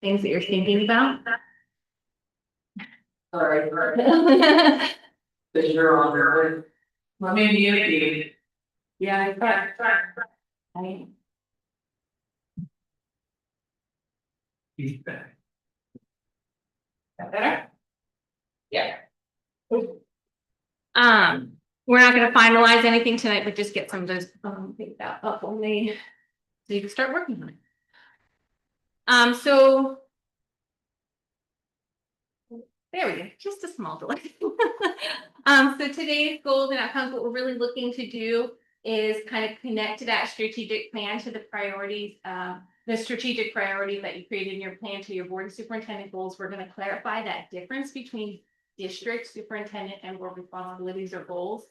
things that you're thinking about? Sorry, that you're on there. Well, maybe you need. Yeah, I thought. I- Feedback. That better? Yeah. We're not gonna finalize anything tonight, but just get some of those, picked out up only, so you can start working on it. So. There we go, just a small delay. So today's goals and outcomes, what we're really looking to do is kind of connect to that strategic plan, to the priorities, the strategic priorities that you created in your plan to your board and superintendent goals. We're gonna clarify that difference between district superintendent and board responsibilities or goals.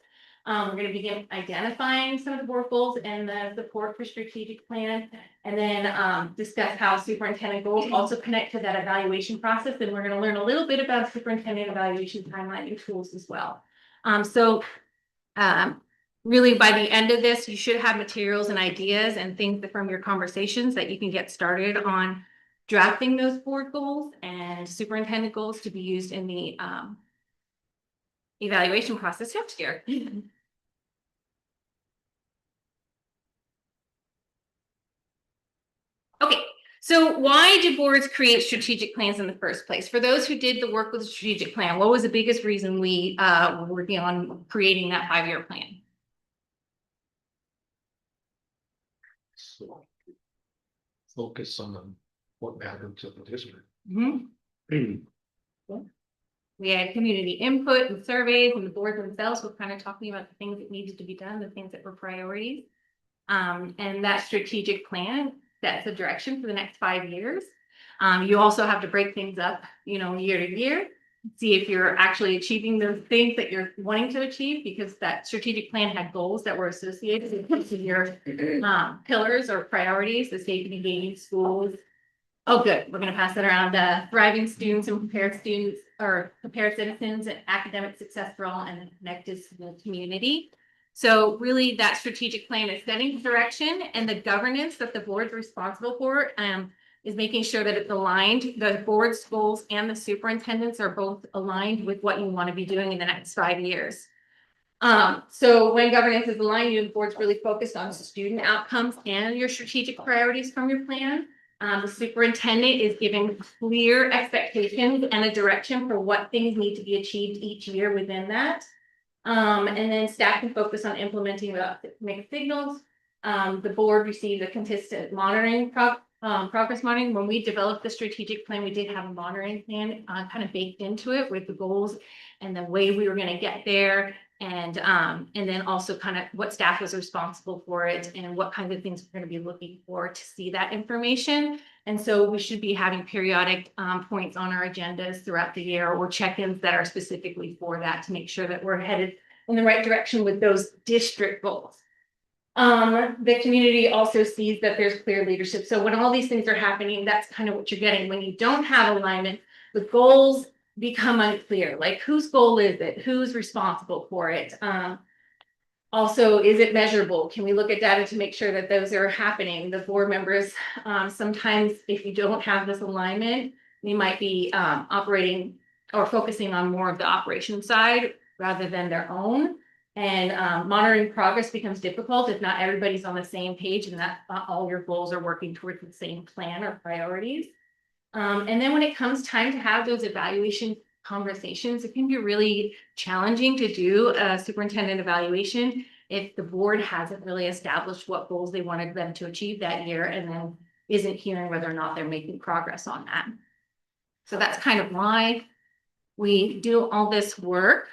We're gonna begin identifying some of the board goals and the support for strategic plan, and then discuss how superintendent goals also connect to that evaluation process. And we're gonna learn a little bit about superintendent evaluation timeline and tools as well. Really by the end of this, you should have materials and ideas and things from your conversations that you can get started on drafting those board goals and superintendent goals to be used in the evaluation process next year. Okay, so why do boards create strategic plans in the first place? For those who did the work with the strategic plan, what was the biggest reason we were working on creating that 5-year plan? So focus on what mattered to the district. We had community input and surveys, and the board themselves were kind of talking about the things that needed to be done, the things that were priorities. And that strategic plan sets the direction for the next 5 years. You also have to break things up, year to year, see if you're actually achieving those things that you're wanting to achieve, because that strategic plan had goals that were associated with your pillars or priorities, the safe and engaging schools. Oh, good. We're going to pass that around. Thriving students and prepared students, or prepared citizens, and academic success for all, and a connected school community. So really that strategic plan is setting direction, and the governance that the board's responsible for is making sure that it's aligned. The board's goals and the superintendents are both aligned with what you want to be doing in the next 5 years. So when governance is aligned, the board's really focused on student outcomes and your strategic priorities from your plan. The superintendent is giving clear expectations and a direction for what things need to be achieved each year within that. And then staff can focus on implementing without mixed signals. The board received a consistent monitoring progress monitoring. When we developed the strategic plan, we did have a monitoring plan kind of baked into it with the goals and the way we were going to get there. And then also kind of what staff was responsible for it and what kinds of things we're going to be looking for to see that information. And so we should be having periodic points on our agendas throughout the year, or check-ins that are specifically for that, to make sure that we're headed in the right direction with those district goals. The community also sees that there's clear leadership. So when all these things are happening, that's kind of what you're getting. When you don't have alignment, the goals become unclear. Like, whose goal is it? Who's responsible for it? Also, is it measurable? Can we look at data to make sure that those are happening? The board members, sometimes if you don't have this alignment, they might be operating or focusing on more of the operation side rather than their own. And monitoring progress becomes difficult if not everybody's on the same page and that all your goals are working towards the same plan or priorities. And then when it comes time to have those evaluation conversations, it can be really challenging to do a superintendent evaluation if the board hasn't really established what goals they wanted them to achieve that year, and then isn't hearing whether or not they're making progress on that. So that's kind of why we do all this work.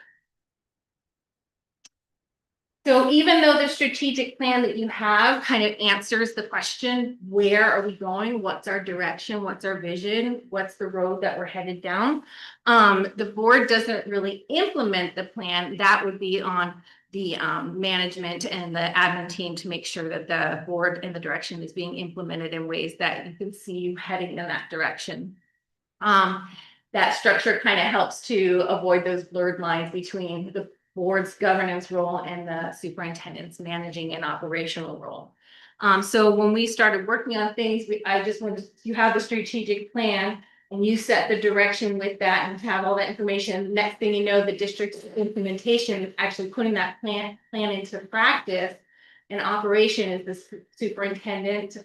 So even though the strategic plan that you have kind of answers the question, where are we going? What's our direction? What's our vision? What's the road that we're headed down? The board doesn't really implement the plan. That would be on the management and the admin team to make sure that the board and the direction is being implemented in ways that you can see you heading in that direction. That structure kind of helps to avoid those blurred lines between the board's governance role and the superintendent's managing and operational role. So when we started working on things, I just wanted, you have the strategic plan and you set the direction with that and have all that information. Next thing you know, the district's implementation, is actually putting that plan into practice and operation is the superintendent,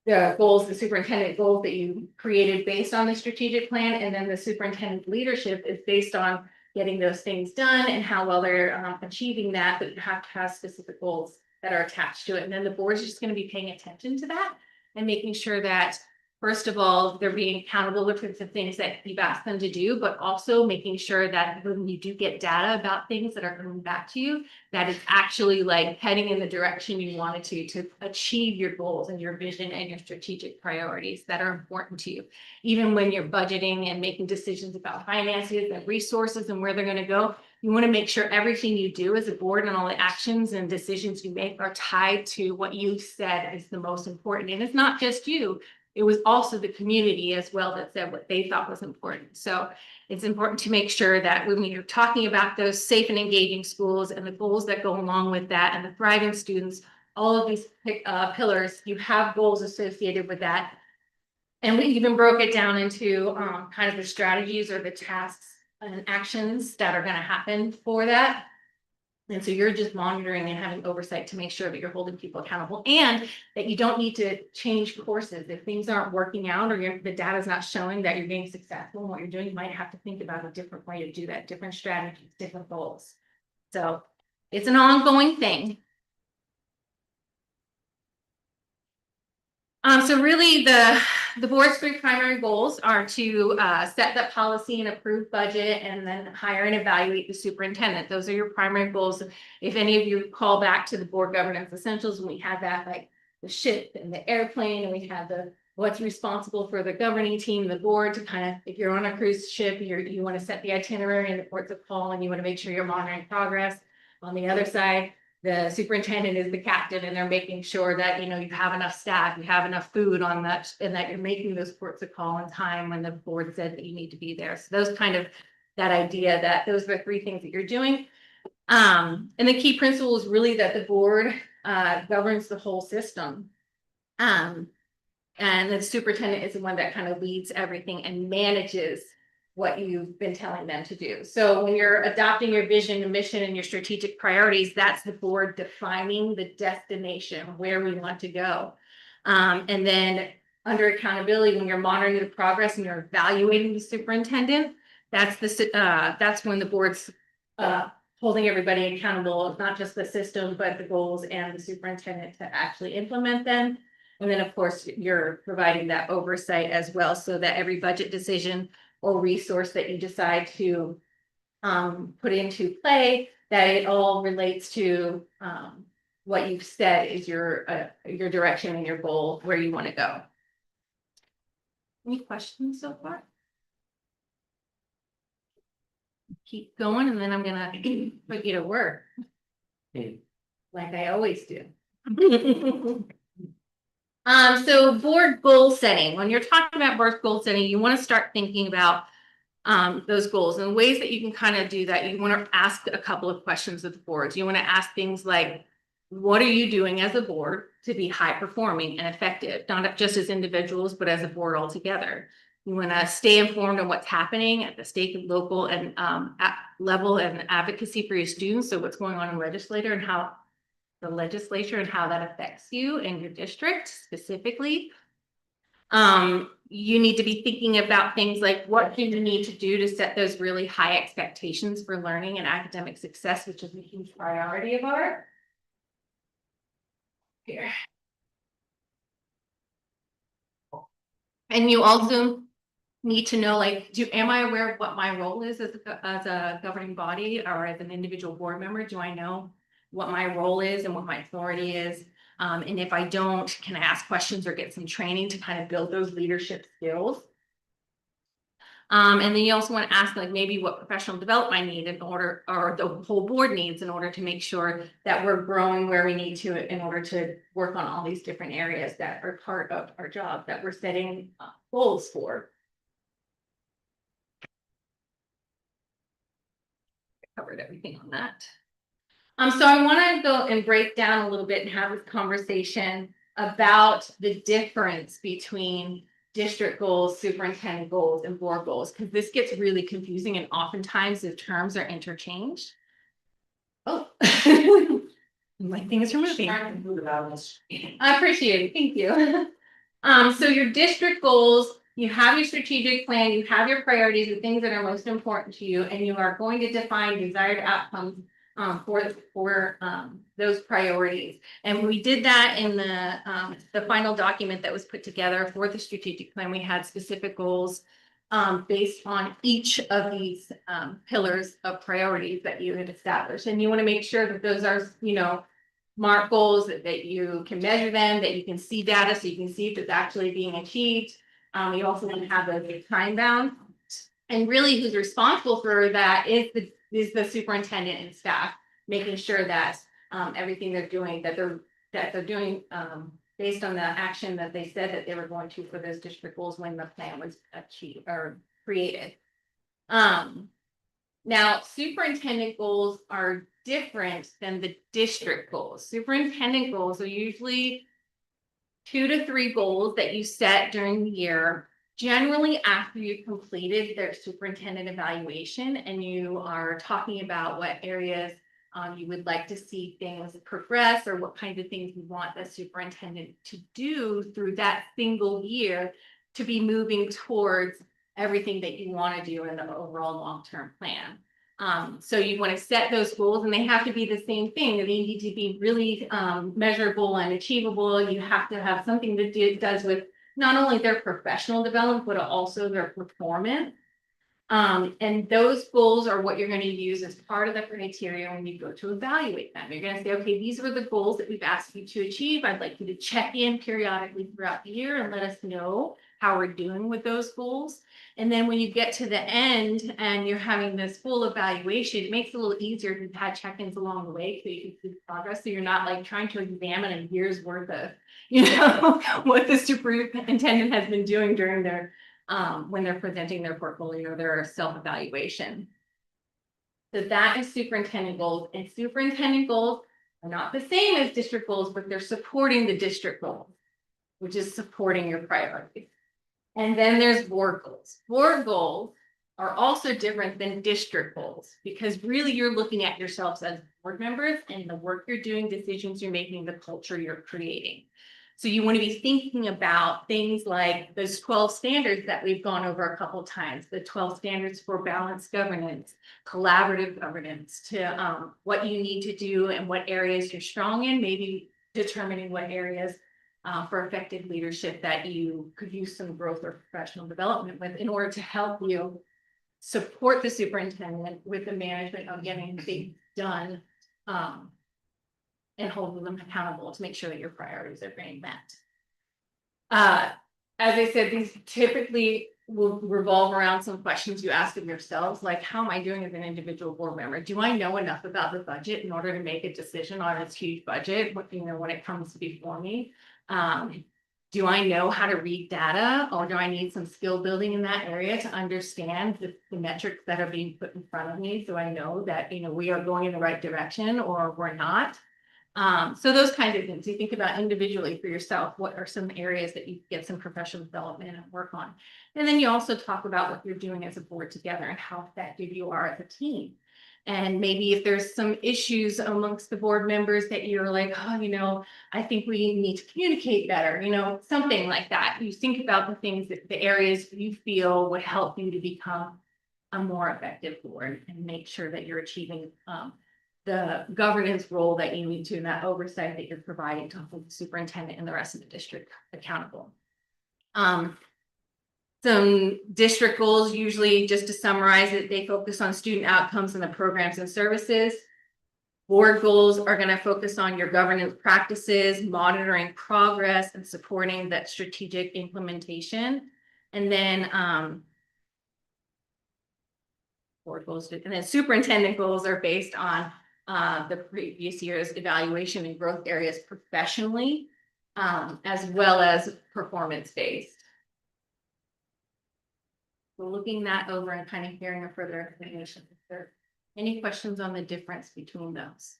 the goals, the superintendent goals that you created based on the strategic plan, and then the superintendent leadership is based on getting those things done and how well they're achieving that, but you have to have specific goals that are attached to it. And then the board's just going to be paying attention to that and making sure that, first of all, they're being accountable with the things that you've asked them to do, but also making sure that when you do get data about things that are coming back to you, that it's actually like heading in the direction you wanted to achieve your goals and your vision and your strategic priorities that are important to you. Even when you're budgeting and making decisions about finances and resources and where they're going to go, you want to make sure everything you do as a board and all the actions and decisions you make are tied to what you said is the most important. And it's not just you. It was also the community as well that said what they thought was important. So it's important to make sure that when you're talking about those safe and engaging schools and the goals that go along with that and the thriving students, all of these pillars, you have goals associated with that. And we even broke it down into kind of the strategies or the tasks and actions that are going to happen for that. And so you're just monitoring and having oversight to make sure that you're holding people accountable and that you don't need to change courses. If things aren't working out or the data is not showing that you're being successful in what you're doing, you might have to think about a different way to do that, different strategies, different goals. So it's an ongoing thing. So really the board's three primary goals are to set that policy and approve budget and then hire and evaluate the superintendent. Those are your primary goals. If any of you call back to the board governance essentials, and we had that like the ship and the airplane, and we had the what's responsible for the governing team, the board to kind of, if you're on a cruise ship, you want to set the itinerary and the ports of call, and you want to make sure you're monitoring progress. On the other side, the superintendent is the captain and they're making sure that, you know, you have enough staff, you have enough food on that, and that you're making those ports of call in time when the board said that you need to be there. So those kind of, that idea that those are the three things that you're doing. And the key principle is really that the board governs the whole system. And the superintendent is the one that kind of leads everything and manages what you've been telling them to do. So when you're adopting your vision and mission and your strategic priorities, that's the board defining the destination, where we want to go. And then under accountability, when you're monitoring the progress and you're evaluating the superintendent, that's when the board's holding everybody accountable, not just the system, but the goals and the superintendent to actually implement them. And then, of course, you're providing that oversight as well, so that every budget decision or resource that you decide to put into play, that it all relates to what you've said is your direction and your goal, where you want to go. Any questions so far? Keep going, and then I'm gonna put you to work, like I always do. So board goal setting. When you're talking about board goal setting, you want to start thinking about those goals and ways that you can kind of do that. You want to ask a couple of questions of the boards. You want to ask things like, what are you doing as a board to be high performing and effective, not just as individuals, but as a board altogether? You want to stay informed on what's happening at the state and local and level and advocacy for your students. So what's going on in legislature and how that affects you and your district specifically. You need to be thinking about things like, what do you need to do to set those really high expectations for learning and academic success, which is a huge priority of ours. Here. And you also need to know, like, am I aware of what my role is as a governing body or as an individual board member? Do I know what my role is and what my authority is? And if I don't, can I ask questions or get some training to kind of build those leadership skills? And then you also want to ask, like, maybe what professional development I need in order, or the whole board needs in order to make sure that we're growing where we need to in order to work on all these different areas that are part of our job that we're setting goals for. Covered everything on that. So I want to go and break down a little bit and have this conversation about the difference between district goals, superintendent goals, and board goals, because this gets really confusing and oftentimes the terms are interchanged. Oh. My thing is removing. Trying to move it out of this. I appreciate it. Thank you. So your district goals, you have your strategic plan, you have your priorities, the things that are most important to you, and you are going to define desired outcomes for those priorities. And we did that in the final document that was put together for the strategic plan. We had specific goals based on each of these pillars of priorities that you had established. And you want to make sure that those are, mark goals that you can measure them, that you can see data so you can see if it's actually being achieved. You also want to have those time bound. And really who's responsible for that is the superintendent and staff, making sure that everything they're doing, that they're doing based on the action that they said that they were going to for those district goals when the plan was achieved or created. Now, superintendent goals are different than the district goals. Superintendent goals are usually 2 to 3 goals that you set during the year, generally after you've completed their superintendent evaluation and you are talking about what areas you would like to see things progress or what kinds of things you want the superintendent to do through that single year to be moving towards everything that you want to do in the overall long-term plan. So you want to set those goals and they have to be the same thing. They need to be really measurable and achievable. You have to have something that does with not only their professional development, but also their performance. And those goals are what you're going to use as part of the criteria when you go to evaluate them. You're going to say, okay, these are the goals that we've asked you to achieve. I'd like you to check in periodically throughout the year and let us know how we're doing with those goals. And then when you get to the end and you're having this full evaluation, it makes it a little easier to have check-ins along the way so you can see progress. So you're not like trying to examine a year's worth of, what the superintendent has been doing during their when they're presenting their portfolio, their self-evaluation. So that is superintendent goals, and superintendent goals are not the same as district goals, but they're supporting the district goals, which is supporting your priorities. And then there's board goals. Board goals are also different than district goals because really you're looking at yourselves as board members and the work you're doing, decisions you're making, the culture you're creating. So you want to be thinking about things like those 12 standards that we've gone over a couple of times, the 12 standards for balanced governance, collaborative governance, to what you need to do and what areas you're strong in, maybe determining what areas for effective leadership that you could use some growth or professional development with in order to help you support the superintendent with the management of getting things done and holding them accountable to make sure that your priorities are being met. As I said, these typically will revolve around some questions you ask of yourselves, like how am I doing as an individual board member? Do I know enough about the budget in order to make a decision on its huge budget, when it comes before me? Do I know how to read data, or do I need some skill building in that area to understand the metrics that are being put in front of me so I know that we are going in the right direction or we're not? So those kinds of things you think about individually for yourself. What are some areas that you get some professional development and work on? And then you also talk about what you're doing as a board together and how effective you are as a team. And maybe if there's some issues amongst the board members that you're like, oh, I think we need to communicate better, something like that. You think about the things the areas you feel would help you to become a more effective board and make sure that you're achieving the governance role that you need to, and that oversight that you're providing to hold the superintendent and the rest of the district accountable. Some district goals, usually, just to summarize it, they focus on student outcomes and the programs and services. Board goals are going to focus on your governance practices, monitoring progress, and supporting that strategic implementation. And then board goals, and then superintendent goals are based on the previous year's evaluation and growth areas professionally, as well as performance-based. We're looking that over and kind of hearing a further explanation. Is there any questions on the difference between those?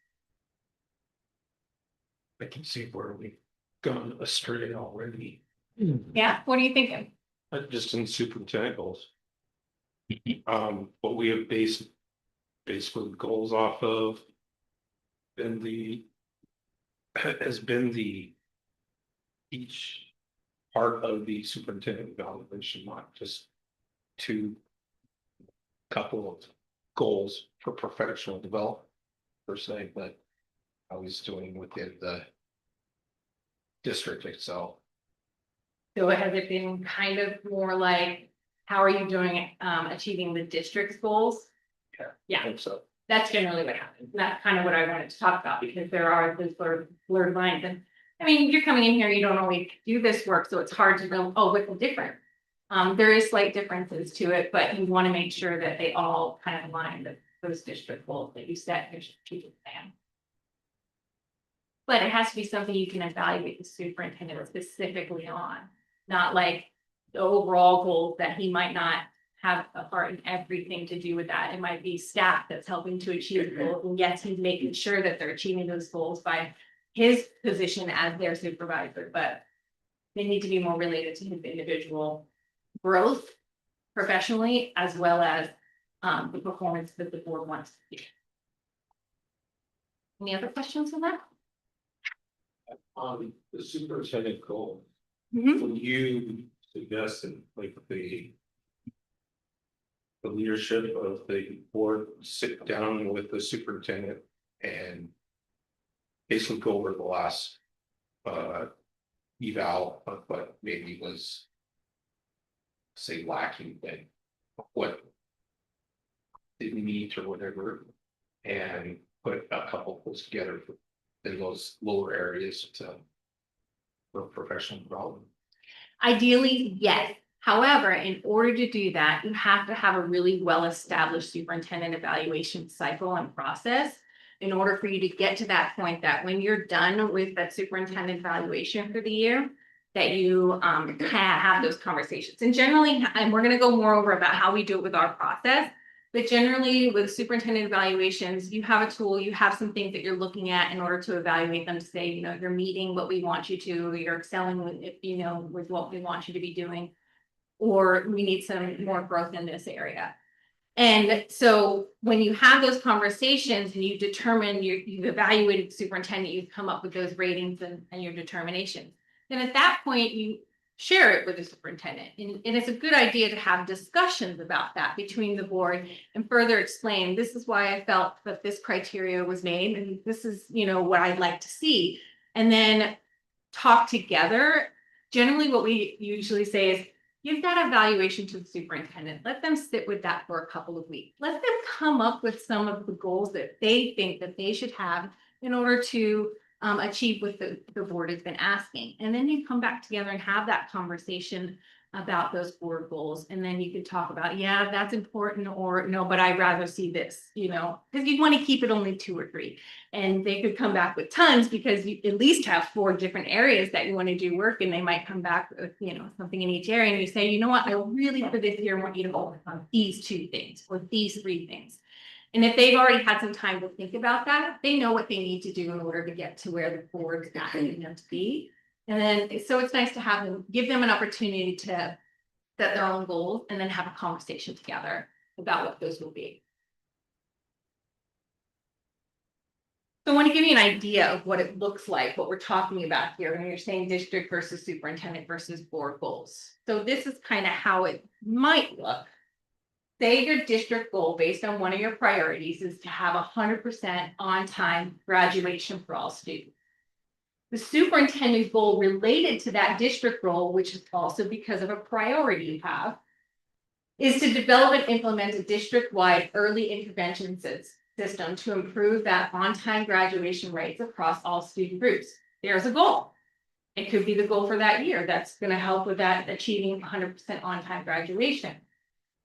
I can see where we've gone astray already. Yeah, what are you thinking? Just in superintendent goals. What we have basically goals off of. Been the. Has been the. Each part of the superintendent evaluation, not just. Two. Couple of goals for professional development. Per se, but. How he's doing within the. District itself. So has it been kind of more like, how are you doing, achieving the district's goals? Yeah. I think so. That's generally what happens. And that's kind of what I wanted to talk about, because there are those sort of blurred lines. And I mean, you're coming in here, you don't always do this work, so it's hard to know, oh, what's the difference? There is slight differences to it, but you want to make sure that they all kind of align with those district goals that you set in your strategic plan. But it has to be something you can evaluate the superintendent specifically on, not like the overall goals that he might not have a part in everything to do with that. It might be staff that's helping to achieve the goals, and yes, he's making sure that they're achieving those goals by his position as their supervisor, but they need to be more related to his individual growth professionally, as well as the performance that the board wants to see. Any other questions on that? The superintendent goal, Mhm. when you suggested like the. The leadership of the board sit down with the superintendent and. Basically go over the last. Eval of what maybe was. Say lacking, but what. Didn't meet or whatever. And put a couple of those together. In those lower areas to. For professional development. Ideally, yes. However, in order to do that, you have to have a really well-established superintendent evaluation cycle and process. In order for you to get to that point, that when you're done with that superintendent evaluation for the year, that you have those conversations. And generally, and we're gonna go more over about how we do it with our process. But generally, with superintendent evaluations, you have a tool, you have some things that you're looking at in order to evaluate them to say, you know, you're meeting what we want you to, you're excelling with, you know, with what we want you to be doing. Or we need some more growth in this area. And so when you have those conversations and you determine you've evaluated the superintendent, you've come up with those ratings and your determinations. Then at that point, you share it with the superintendent. And it's a good idea to have discussions about that between the board and further explain, this is why I felt that this criteria was made, and this is, you know, what I'd like to see. And then talk together. Generally, what we usually say is, give that evaluation to the superintendent. Let them sit with that for a couple of weeks. Let them come up with some of the goals that they think that they should have in order to achieve what the board has been asking. And then you come back together and have that conversation about those board goals. And then you can talk about, yeah, that's important, or no, but I'd rather see this, you know, because you want to keep it only 2 or 3. And they could come back with tons, because you at least have 4 different areas that you want to do work, and they might come back with, you know, something in each area. And you say, you know what, I really for this year want you to focus on these 2 things or these 3 things. And if they've already had some time to think about that, they know what they need to do in order to get to where the board's asking them to be. And then, so it's nice to have them, give them an opportunity to set their own goals and then have a conversation together about what those will be. So I want to give you an idea of what it looks like, what we're talking about here when you're saying district versus superintendent versus board goals. So this is kind of how it might look. Say your district goal based on one of your priorities is to have 100% on-time graduation for all students. The superintendent's goal related to that district goal, which is also because of a priority you have, is to develop and implement a district-wide early intervention system to improve that on-time graduation rates across all student groups. There's a goal. It could be the goal for that year. That's going to help with that achieving 100% on-time graduation.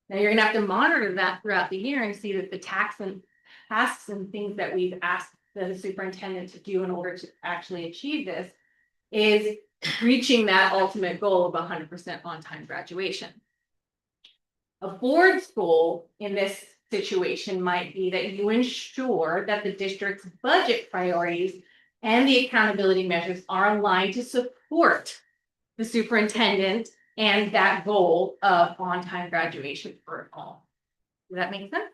Now you're going to have to monitor that throughout the year and see that the tasks and things that we've asked the superintendent to do in order to actually achieve this is reaching that ultimate goal of 100% on-time graduation. A board's goal in this situation might be that you ensure that the district's budget priorities and the accountability measures are aligned to support the superintendent and that goal of on-time graduation for all. Does that make sense?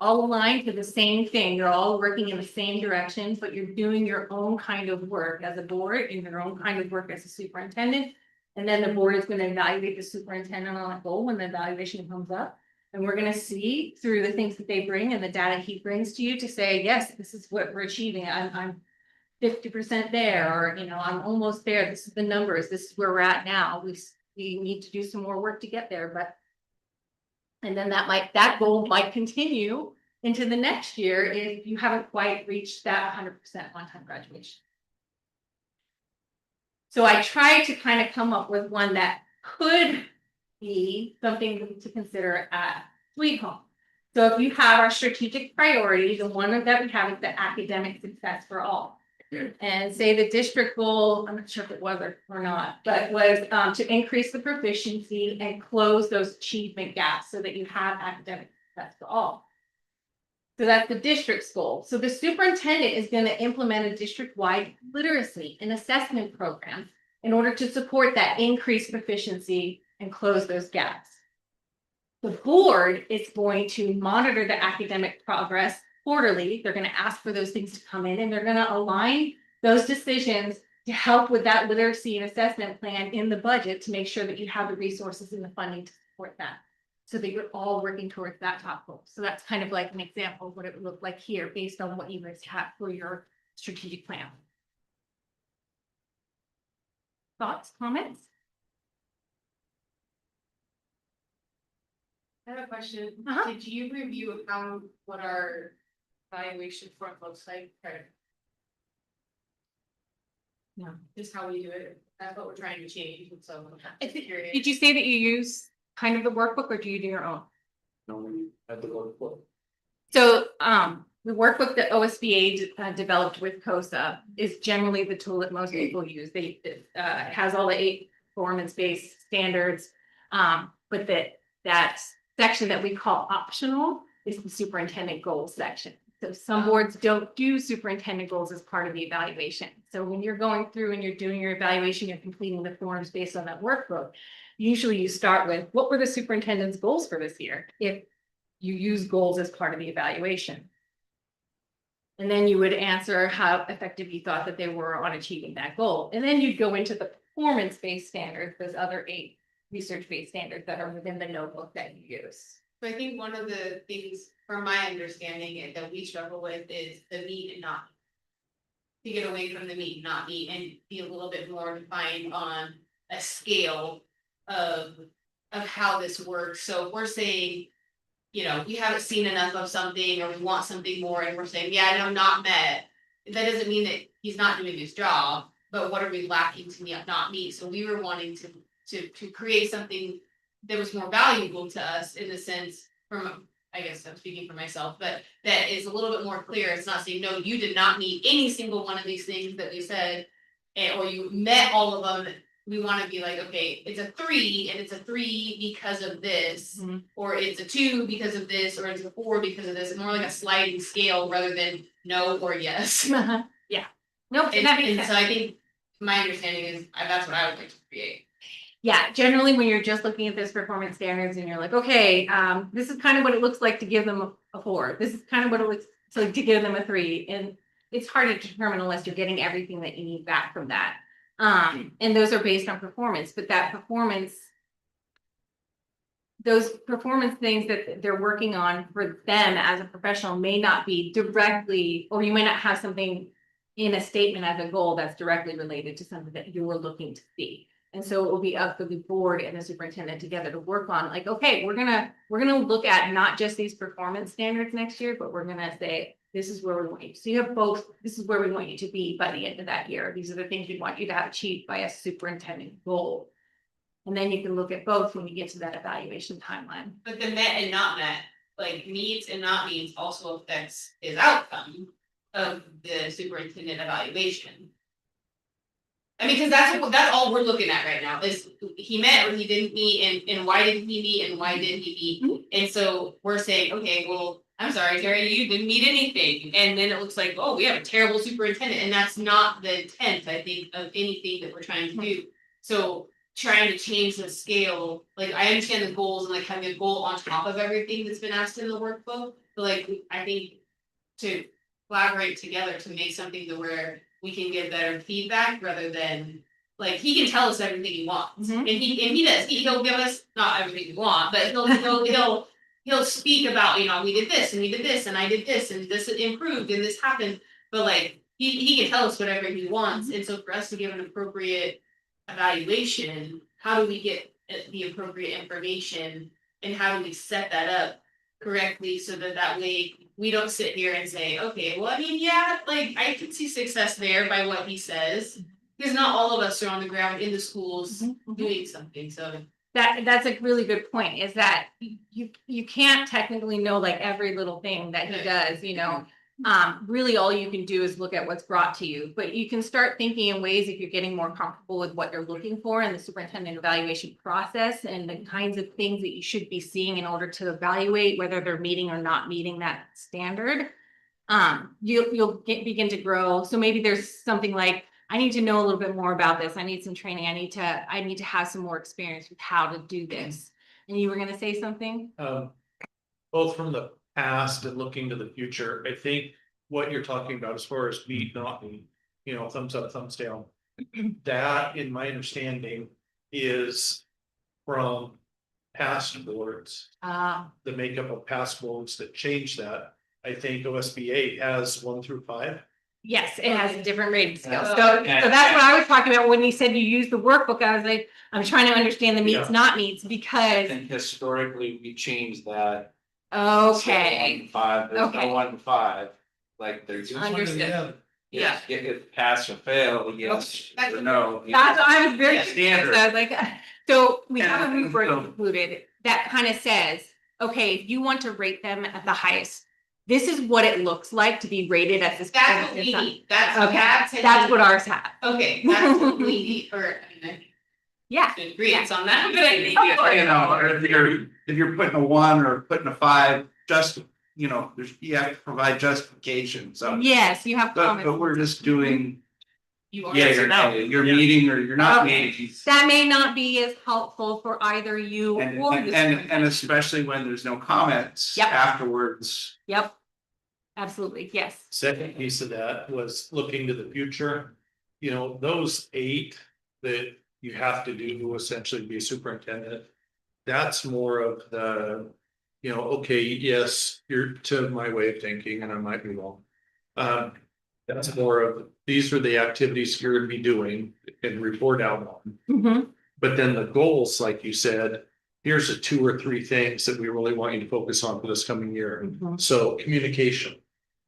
All aligned to the same thing. You're all working in the same direction, but you're doing your own kind of work as a board and your own kind of work as a superintendent. And then the board is going to evaluate the superintendent on that goal when the evaluation comes up. And we're going to see through the things that they bring and the data he brings to you to say, yes, this is what we're achieving. I'm 50% there, or, you know, I'm almost there. This is the numbers. This is where we're at now. We need to do some more work to get there, but. And then that goal might continue into the next year if you haven't quite reached that 100% on-time graduation. So I tried to kind of come up with one that could be something to consider at Sweet Home. So if you have our strategic priority, the one that we have is the academic success for all. And say the district goal, I'm not sure if it was or not, but was to increase the proficiency and close those achievement gaps so that you have academic success for all. So that's the district's goal. So the superintendent is going to implement a district-wide literacy and assessment program in order to support that increased proficiency and close those gaps. The board is going to monitor the academic progress quarterly. They're going to ask for those things to come in, and they're going to align those decisions to help with that literacy and assessment plan in the budget to make sure that you have the resources and the funding to support that, so that you're all working towards that top goal. So that's kind of like an example of what it would look like here based on what you guys have for your strategic plan. Thoughts, comments? I have a question. Uh-huh. Did you review what our evaluation front looks like? No. Just how we do it. That's what we're trying to change. And so I think- curious. Did you say that you use kind of the workbook, or do you do your own? No, at the workbook. So the workbook that OSBA developed with COSA is generally the tool that most people use. It has all the 8 performance-based standards, but that section that we call optional is the superintendent goals section. So some boards don't do superintendent goals as part of the evaluation. So when you're going through and you're doing your evaluation, you're completing the forms based on that workbook. Usually you start with, what were the superintendent's goals for this year? If you use goals as part of the evaluation. And then you would answer how effective you thought that they were on achieving that goal. And then you'd go into the performance-based standards, those other 8 research-based standards that are within the notebook that you use. So I think one of the things, from my understanding, that we struggle with is the meet and not. To get away from the meet and not meet and be a little bit more defined on a scale of how this works. So if we're saying, you know, we haven't seen enough of something, or we want something more, and we're saying, yeah, I know, not met. That doesn't mean that he's not doing his job, but what are we lacking to not meet? So we were wanting to create something that was more valuable to us, in the sense, from, I guess I'm speaking for myself, but that is a little bit more clear. It's not saying, no, you did not meet any single one of these things that we said, or you met all of them. We want to be like, okay, it's a 3, and it's a 3 because of this, or it's a 2 because of this, or it's a 4 because of this. More like a sliding scale rather than no or yes. Yeah. Nope. And, that makes and sense. so I think my understanding is that's what I would like to create. Yeah, generally when you're just looking at this performance standards and you're like, okay, this is kind of what it looks like to give them a 4. This is kind of what it looks like to give them a 3. And it's hard to determine unless you're getting everything that you need back from that. And those are based on performance, but those performance things that they're working on for them as a professional may not be directly, or you may not have something in a statement as a goal that's directly related to something that you were looking to see. And so it will be up for the board and the superintendent together to work on, like, okay, we're gonna look at not just these performance standards next year, but we're gonna say, this is where we want you. So you have both, this is where we want you to be by the end of that year. These are the things we want you to have achieved by a superintendent goal. And then you can look at both when you get to that evaluation timeline. But the met and not met, like meets and not meets, also affects his outcome of the superintendent evaluation. I mean, because that's all we're looking at right now, is he met or he didn't meet, and why didn't he meet, and why didn't he meet? And so we're saying, okay, well, I'm sorry, Terry, you didn't meet anything, and then it looks like, oh, we have a terrible superintendent, and that's not the intent, I think, of anything that we're trying to do. So trying to change the scale, like, I understand the goals and like having a goal on top of everything that's been asked in the workbook, but like, I think to collaborate together to make something to where we can get better feedback rather than, like, he can tell us everything he wants. Mhm. And he does, he'll give us, not everything we want, but he'll speak about, we did this and we did this and I did this and this improved and this happened. But like, he can tell us whatever he wants, and so for us to give an appropriate evaluation, how do we get the appropriate information? And how do we set that up correctly so that that way we don't sit here and say, okay, well, I mean, yeah, like, I can see success there by what he says. Because not all of us are on the ground in the schools doing something, so. That's a really good point, is that you can't technically know like every little thing that he does, you know. Really all you can do is look at what's brought to you, but you can start thinking in ways if you're getting more comfortable with what you're looking for in the superintendent evaluation process and the kinds of things that you should be seeing in order to evaluate whether they're meeting or not meeting that standard. You'll begin to grow. So maybe there's something like, I need to know a little bit more about this. I need some training. I need to have some more experience with how to do this. And you were gonna say something? Both from the past and looking to the future, I think what you're talking about as far as meet, not meet, you know, thumbs up, thumbs down. That, in my understanding, is from past boards, the makeup of past boards that change that. I think OSBA has 1 through 5. Yes, it has a different rating scale. Oh, So okay. that's what I was talking about when you said you used the workbook. I was like, I'm trying to understand the meets, Yeah. not meets, I because, think historically, we changed that. okay, 1 to 5, there's Okay. no 1 to 5, like there's. understood. Yeah. If pass or fail, yes Okay. or no. That's, I was very Yeah, curious. standard. I was like, so we have a Yeah, rubric so- included that kind of says, okay, if you want to rate them at the highest, this is what it looks like to be rated at this. That's what we need, that's, Okay, that's. that's what ours have. Okay, that's what we need, or, I mean, Yeah, I agree on that, but I think. You know, or if you're putting a 1 or putting a 5, just, you know, you have to provide justification, so. yes, you have But comments. we're just doing, You are. yeah, you're meeting or you're not Okay. meeting. That may not be as helpful for either you And or and the. and superintendent. especially when there's no comments Yep. afterwards. Yep. Absolutely, yes. Second piece of that was looking to the future. You know, those 8 that you have to do to essentially be a superintendent. That's more of the, you know, okay, yes, you're to my way of thinking, and I might be wrong. That's more of, these are the activities you're gonna be doing and report out on. Mhm. But then the goals, like you said, here's the 2 or 3 things that we really want you to focus on for this coming year. Mhm. So communication.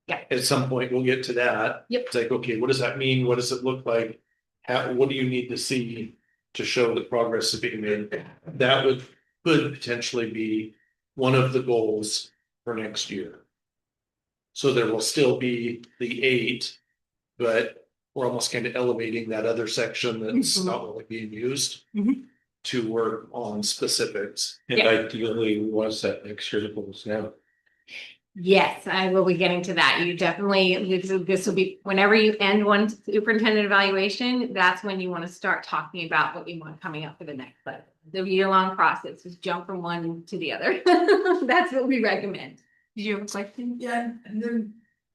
Yeah. At some point, we'll get to that. Yep. It's like, okay, what does that mean? What does it look like? What do you need to see to show that progress is being made? That could potentially be one of the goals for next year. So there will still be the 8, but we're almost kind of elevating that other section that's Mhm. not really being used. Mhm. To work on specifics. And Yeah. ideally, we want to set next year's goals now. Yes, I will be getting to that. You definitely, this will be, whenever you end one superintendent evaluation, that's when you want to start talking about what you want coming up for the next, but the year-long process, just jump from one to the other. That's what we recommend. Did you have a question? Yeah, and then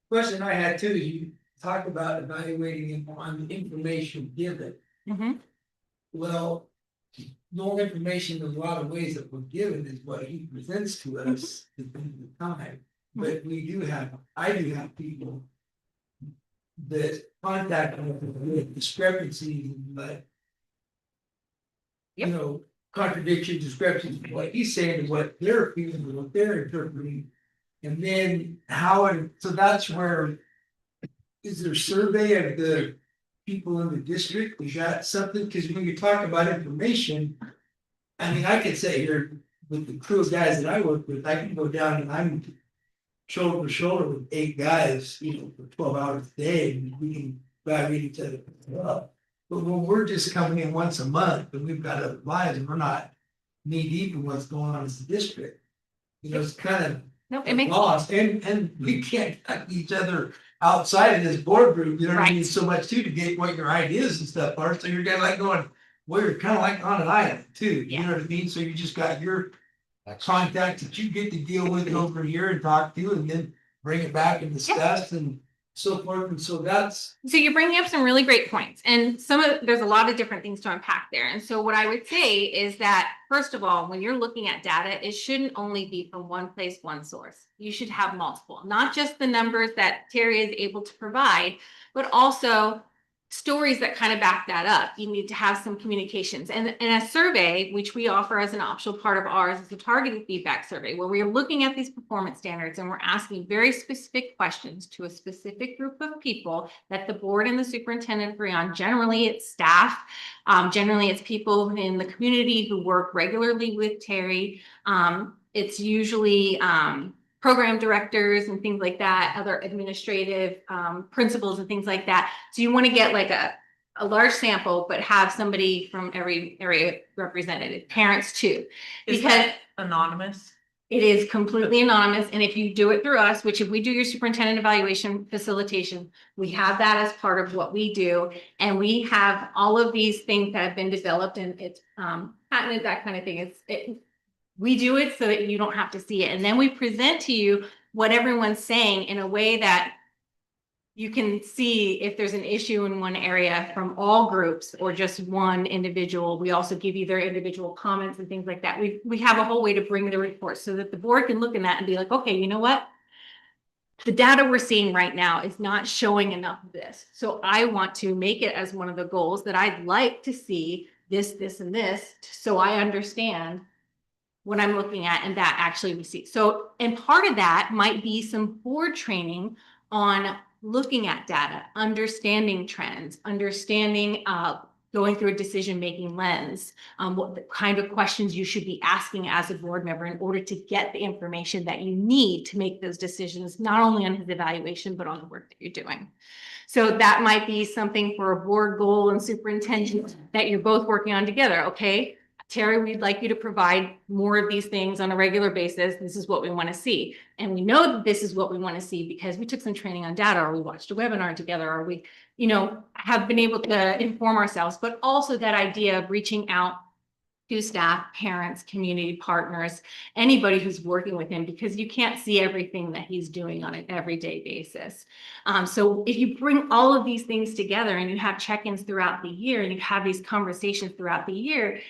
question I had too, is you talk about evaluating him on the information given. Mhm. Well, no information in a lot of ways that we're given is what he presents to us at the end of the time. But I do have people that contact me with discrepancies, but you Yep. know, contradiction, discrepancies, what he's saying and what they're feeling, and what they're interpreting. And then so that's where. Is there a survey of the people in the district? Is that something? Because when you talk about information. I mean, I could say here with the crew of guys that I work with, I can go down and I'm. Shoulder to shoulder with 8 guys, you know, for 12 hours a day, and we can evaluate each other up. But when we're just coming in once a month and we've got other lives and we're not knee deep in what's going on in the district. You know, it's kind of Nope, it makes, lost, and we can't cut each other outside of this board group, you know what I mean, Right. so much too, to get what your ideas and stuff are, so you're kind of like going. Well, you're kind of like on an island too, you know what I mean, so you just got your contacts that you get to deal with over here and talk to, and then bring it back and discuss and so forth, and so that's. so you're bringing up some really great points, and there's a lot of different things to unpack there. And so what I would say is that, first of all, when you're looking at data, it shouldn't only be from one place, one source. You should have multiple, not just the numbers that Terry is able to provide, but also stories that kind of back that up. You need to have some communications, and a survey, which we offer as an optional part of ours, is a targeted feedback survey where we are looking at these performance standards and we're asking very specific questions to a specific group of people that the board and the superintendent agree on. Generally, it's staff. Generally, it's people in the community who work regularly with Terry. It's usually program directors and things like that, other administrative principals and things like that. So you want to get like a large sample, but have somebody from every area represented, parents too. Is Because that anonymous? it is completely anonymous. And if you do it through us, which if we do your superintendent evaluation facilitation, we have that as part of what we do. And we have all of these things that have been developed, and it's patented, that kind of thing. We do it so that you don't have to see it. And then we present to you what everyone's saying in a way that you can see if there's an issue in one area from all groups or just one individual. We also give you their individual comments and things like that. We have a whole way to bring the report so that the board can look at that and be like, okay, you know what? The data we're seeing right now is not showing enough of this. So I want to make it as one of the goals that I'd like to see this, this, and this, so I understand what I'm looking at and that actually we see. So, and part of that might be some board training on looking at data, understanding trends, understanding, going through a decision-making lens, what the kind of questions you should be asking as a board member in order to get the information that you need to make those decisions, not only on his evaluation, but on the work that you're doing. So that might be something for a board goal and superintendent that you're both working on together. Okay, Terry, we'd like you to provide more of these things on a regular basis. This is what we want to see. And we know that this is what we want to see because we took some training on data, or we watched a webinar together, or we, have been able to inform ourselves, but also that idea of reaching out to staff, parents, community partners, anybody who's working with him, because you can't see everything that he's doing on an everyday basis. So if you bring all of these things together and you have check-ins throughout the year and you have these conversations throughout the year,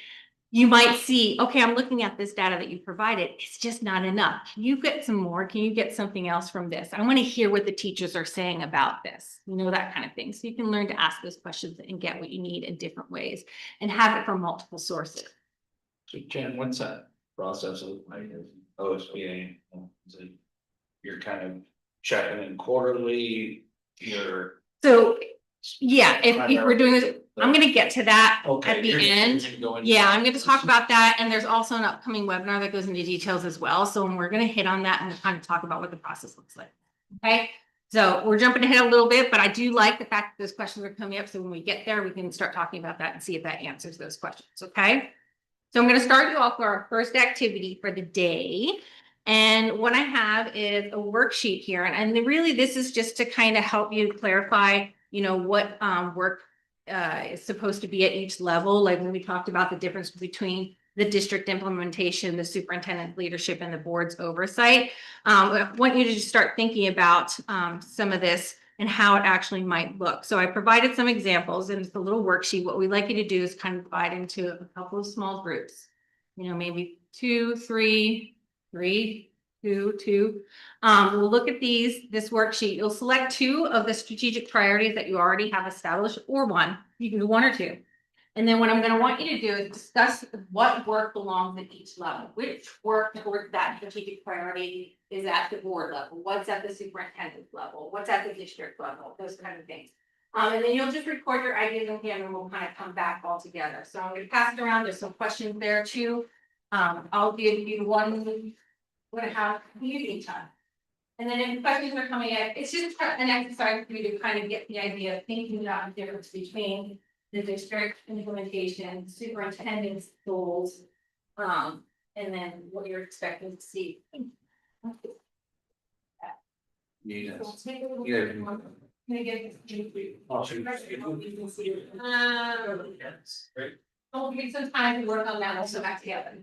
you might see, okay, I'm looking at this data that you provided. It's just not enough. Can you get some more? Can you get something else from this? I want to hear what the teachers are saying about this, that kind of thing. So you can learn to ask those questions and get what you need in different ways and have it from multiple sources. So Jen, what's that process of like OSBA? You're kind of checking in quarterly, So yeah, if we're doing this, I'm going to get to that at the end. Yeah, I'm going to talk about that. And there's also an upcoming webinar that goes into details as well. So we're going to hit on that and kind of talk about what the process looks like. Okay. So we're jumping ahead a little bit, but I do like the fact that those questions are coming up. So when we get there, we can start talking about that and see if that answers those questions. Okay. So I'm going to start you off with our first activity for the day. And what I have is a worksheet here. And really, this is just to kind of help you clarify, what work is supposed to be at each level. Like when we talked about the difference between the district implementation, the superintendent leadership, and the board's oversight. I want you to just start thinking about some of this and how it actually might look. So I provided some examples and it's a little worksheet. What we'd like you to do is kind of divide into a couple of small groups, maybe 2, 3, 3, 2. We'll look at this worksheet. You'll select 2 of the strategic priorities that you already have established, or 1. You can do 1 or 2. And then what I'm going to want you to do is discuss what work belongs at each level. Which work towards that strategic priority is at the board level? What's at the superintendent level? What's at the district level? Those kind of things. And then you'll just record your ideas in here and we'll kind of come back all together. So I'm going to pass it around. There's some questions there too. I'll give you one. We're going to have community time. And then if questions are coming in, it's just an exercise for you to kind of get the idea of thinking about the difference between the district implementation, superintendent's goals, and then what you're expecting to see. Yes. Don't give me some time to work on that, let's go back together.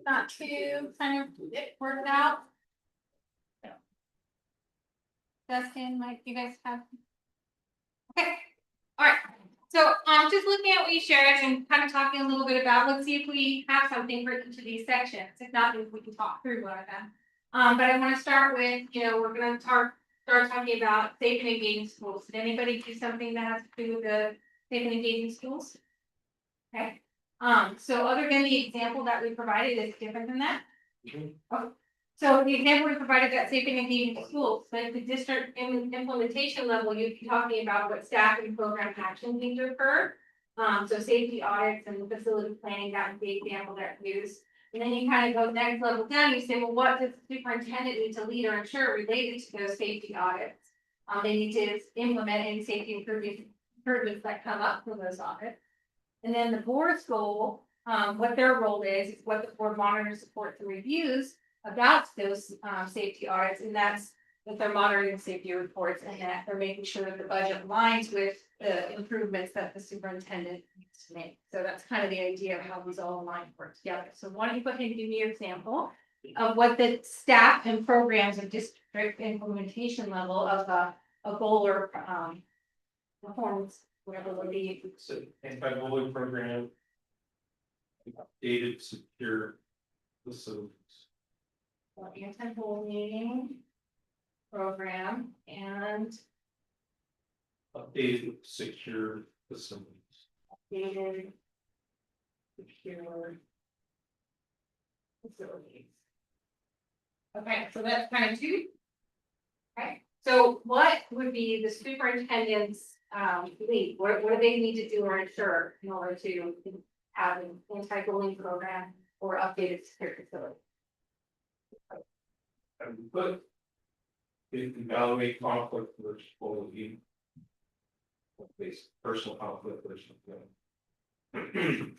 not to kind of work it out. Dustin, Mike, you guys have? Okay, all right, so just looking at what you shared and kind of talking a little bit about, let's see if we have something for each of these sections. If not, we can talk through one of them. But I want to start with, we're gonna start talking about safe and engaging schools. Did anybody do something that has to do with the safe and engaging schools? Okay, so other than the example that we provided, is different than that? Okay. So the example we provided that safe and engaging schools, but at the district implementation level, you'd be talking about what staff and program actions need to occur. So safety audits and facility planning, that would be the example that we use. And then you kind of go next level down, you say, well, what does the superintendent need to lead or ensure related to those safety audits? They need to implement any safety improvements that come up from those audits. And then the board's goal, what their role is what the board monitors, supports, and reviews about those safety audits, and that's that they're monitoring safety reports and that they're making sure that the budget aligns with the improvements that the superintendent needs to make. So that's kind of the idea of how these all align work together. So why don't you go ahead and give me your example of what the staff and programs of district implementation level of a goal or performance, whatever it would be. So anti-bullying program. Updated secure facilities. Anti-bullying program and Updated secure facilities. updated secure facilities. Okay, so that's kind of two. Okay, so what would be the superintendent's lead? What do they need to do or ensure in order to have an anti-bullying program or updated secure facility? But evaluate conflict versus bullying. Based personal conflict versus.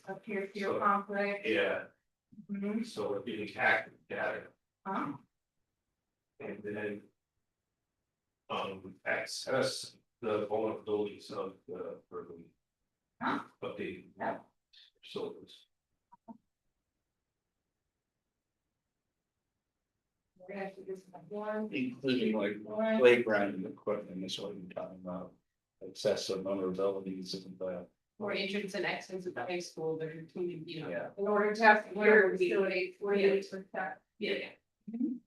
Appear to your conflict. Yeah, Mhm. so we're getting active data Oh, and then. Access the vulnerabilities of the program. Huh? Updating. Yeah. Facilities. we're gonna do this one. Including like One. playground equipment is what you're talking about. Excessive vulnerabilities and Or entrance and exits at the high school, they're including, yeah. In order to have secure Where we- facilities, where you need to protect. Yeah. And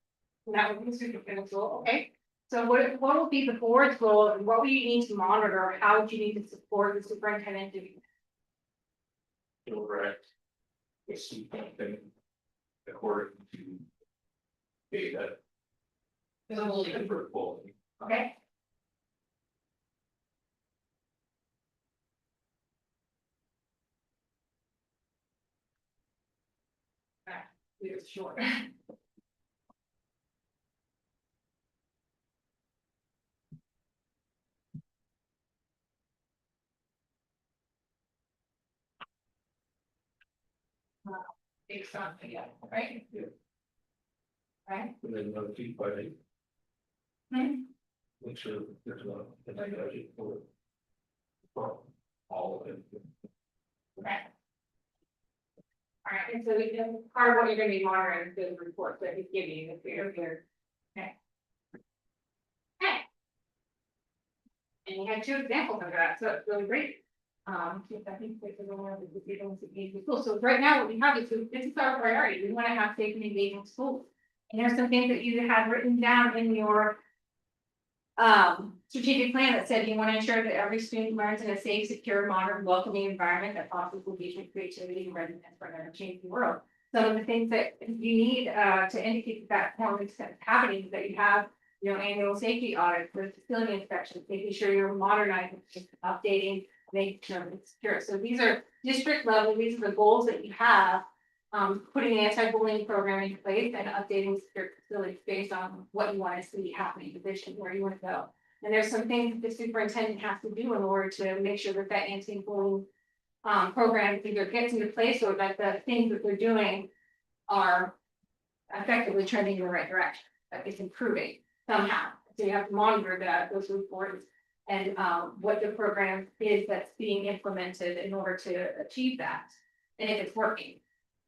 that would be superintendent's goal, okay? So what will be the board's goal and what will you need to monitor? How do you need to support the superintendent doing? Direct. Something. According to. Data. For bullying. Okay? Alright, it's short. Based on, yeah, right? Yeah. Right? And then another key budget. Hmm. Make sure there's a budget for. For all of it. Okay. Alright, and so we can, part of what you're gonna be monitoring is the reports that he's giving you, if you're here. Okay. Okay. And you had two examples of that, so it's really great. I think this is one of the things that needs to be cool. So right now, what we have is, this is our priority, we wanna have safe and engaging schools. And there's some things that you have written down in your strategic plan that said you want to ensure that every student learns in a safe, secure, modern, welcoming environment that fosters engagement, creativity, and readiness for an changing world. Some of the things that you need to indicate that is happening is that you have, annual safety audits, with facility inspections, making sure you're modernizing, updating, making sure it's secure. So these are district level, these are the goals that you have. Putting an anti-bullying program in place and updating secure facilities based on what you want to see happening, the vision, where you want to go. And there's some things the superintendent has to do in order to make sure that that anti-bullying program either gets into place or that the things that they're doing are effectively trending in the right direction, that it's improving somehow. So you have to monitor that, those reports, and what the program is that's being implemented in order to achieve that, and if it's working.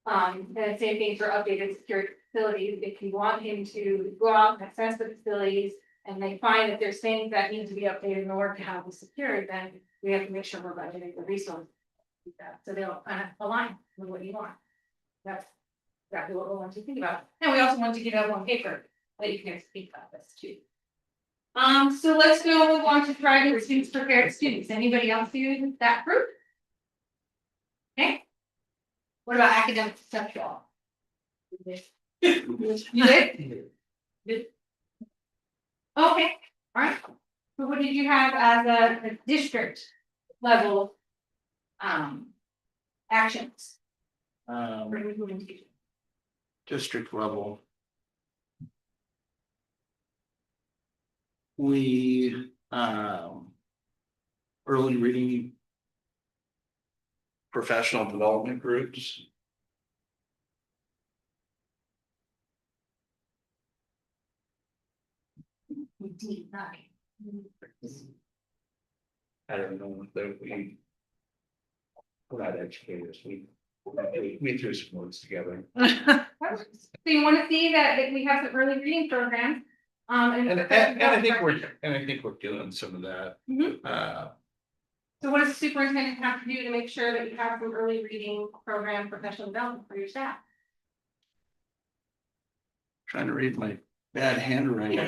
And same thing for updated security facilities, if you want him to go out and assess the facilities. And they find that there's things that need to be updated in order to have them secured, then we have to make sure we're budgeting the resources. to do that. So they'll kind of align with what you want. That's exactly what we want to think about, and we also want to give out one paper that you can speak about this too. So let's go on to driving students prepared students. Anybody else do that group? Okay. What about academic success, y'all? You did? Good. Okay, all right. So what did you have as a district level? Actions for implementation? District level. We, early reading. Professional development groups. We did not. I don't know if that we. We're not educators, we threw some words together. So you wanna see that we have some early reading programs? And I think we're doing some of that. Mhm. So what does the superintendent have to do to make sure that you have some early reading program professional development for your staff? Trying to read my bad handwriting.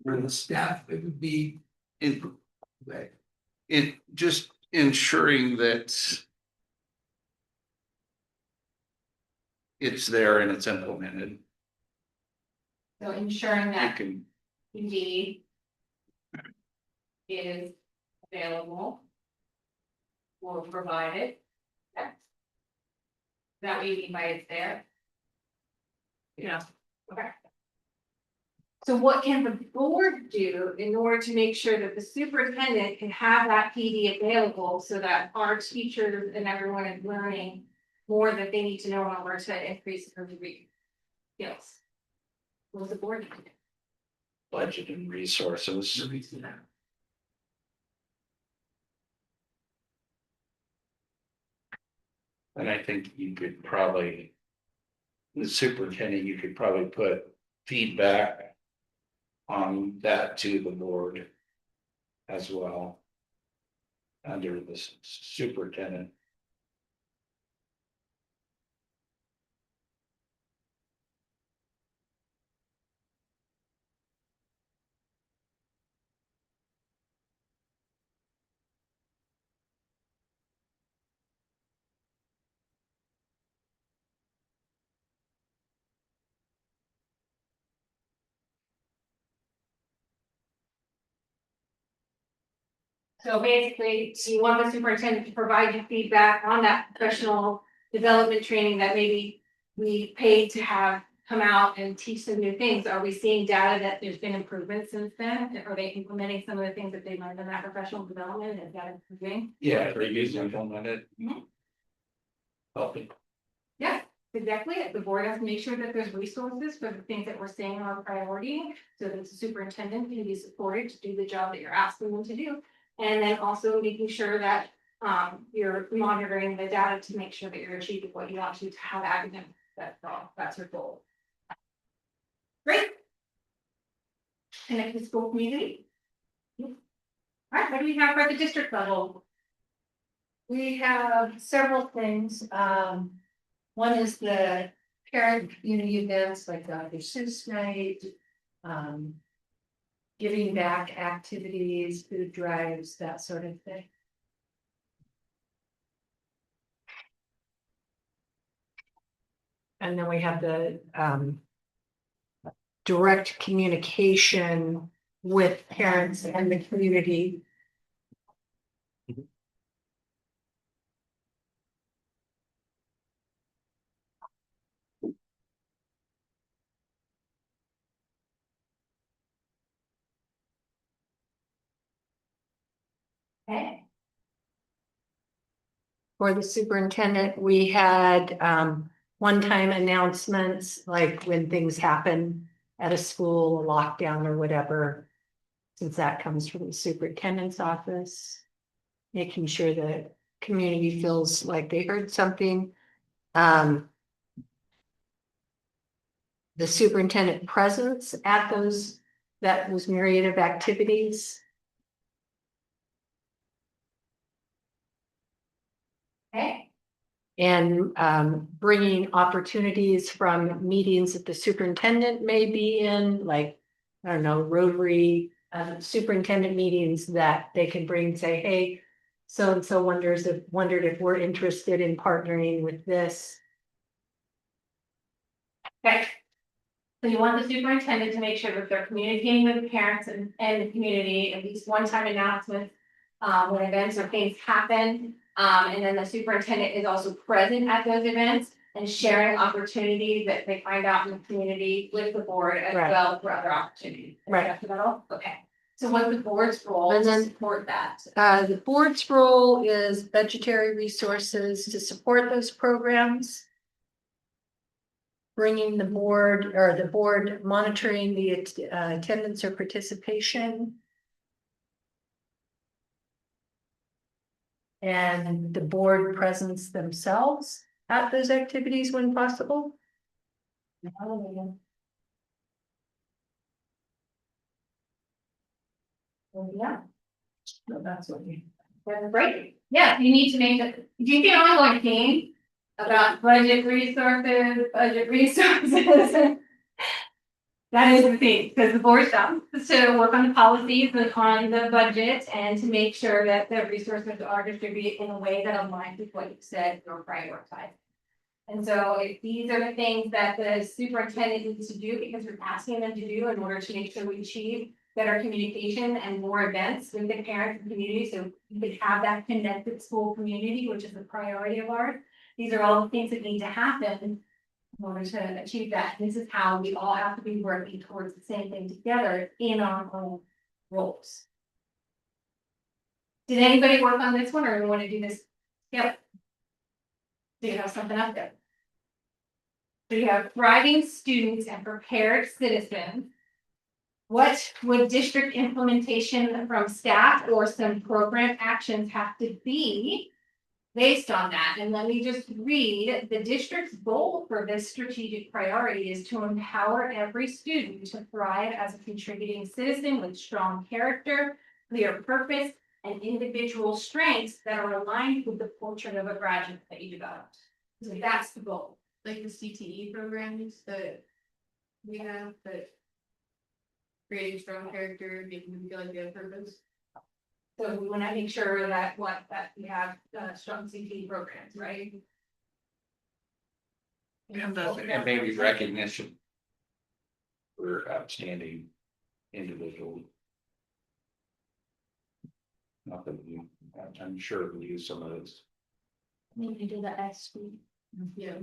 For the staff, it would be. It just ensuring that. It's there and it's implemented. So ensuring You that can, PD is available. Or provided. Yes. Is that what you mean by it's there? Yeah, okay. So what can the board do in order to make sure that the superintendent can have that PD available so that our teachers and everyone is learning more that they need to know in order to increase their reading skills? What does the board need to do? budget and resources. And I think you could probably. The superintendent, you could probably put feedback. On that to the board. As well. Under the superintendent. So basically, you want the superintendent to provide you feedback on that professional development training that maybe we paid to have come out and teach some new things. Are we seeing data that there's been improvements since then? Are they implementing some of the things that they learned in that professional development? Is that improving? Yeah, they use implemented. Mhm. Helping. Yeah, exactly. The board has to make sure that there's resources for the things that we're saying are a priority, so that the superintendent can be supported to do the job that you're asking them to do. And then also making sure that you're monitoring the data to make sure that you're achieving what you want to have academic. That's all, that's your goal. Great. Connect the school community. All right, what do we have for the district level? We have several things. One is the parent community events like Dr. Seuss Night. Giving back activities, food drives, that sort of thing. And then we have the direct communication with parents and the community. Okay. For the superintendent, we had one-time announcements, like when things happen at a school, a lockdown or whatever. Since that comes from the superintendent's office. making sure the community feels like they heard something. Um. The superintendent presence at those myriad of activities. Okay, And bringing opportunities from meetings that the superintendent may be in, like, I don't know, Rotary superintendent meetings that they can bring and say, hey, so and so wondered if we're interested in partnering with this. okay. So you want the superintendent to make sure that they're communicating with the parents and the community, at least one-time announcements. When events or things happen, and then the superintendent is also present at those events and sharing opportunities that they find out in the community with the board as Right. well for other opportunities. Right. Acceptable? Okay, so what's the board's role And to then- support that? The board's role is budgetary resources to support those programs. Bringing the board monitoring the attendance or participation. And the board presence themselves at those activities when possible. Yeah. No, that's what we. That's great. Yeah, you need to make it, you get ongoing theme about budget resources. That is the thing, because the board's job is to work on the policies and on the budget and to make sure that the resources are distributed in a way that aligns with what you said or prioritize. And so if these are the things that the superintendent needs to do, because we're asking them to do in order to make sure we achieve better communication and more events with the parents and community, so you can have that connected school community, which is a priority of ours. These are all the things that need to happen in order to achieve that. This is how we all have to be working towards the same thing together in our own roles. Did anybody work on this one, or we want to do this? Yep. Do you have something up there? So you have thriving students and prepared citizens. What would district implementation from staff or some program actions have to be based on that? And let me just read, the district's goal for this strategic priority is to empower every student to thrive as a contributing citizen with strong character, clear purpose, and individual strengths that are aligned with the portrait of a graduate that you developed. So that's the goal. Like the CTE programs that we have, that creating strong character, making them feel like they have purpose. So we want to make sure that we have strong CT programs, right? And maybe recognition. For outstanding individual. Not that we, I'm sure we use some of those. We can do the S. Yeah.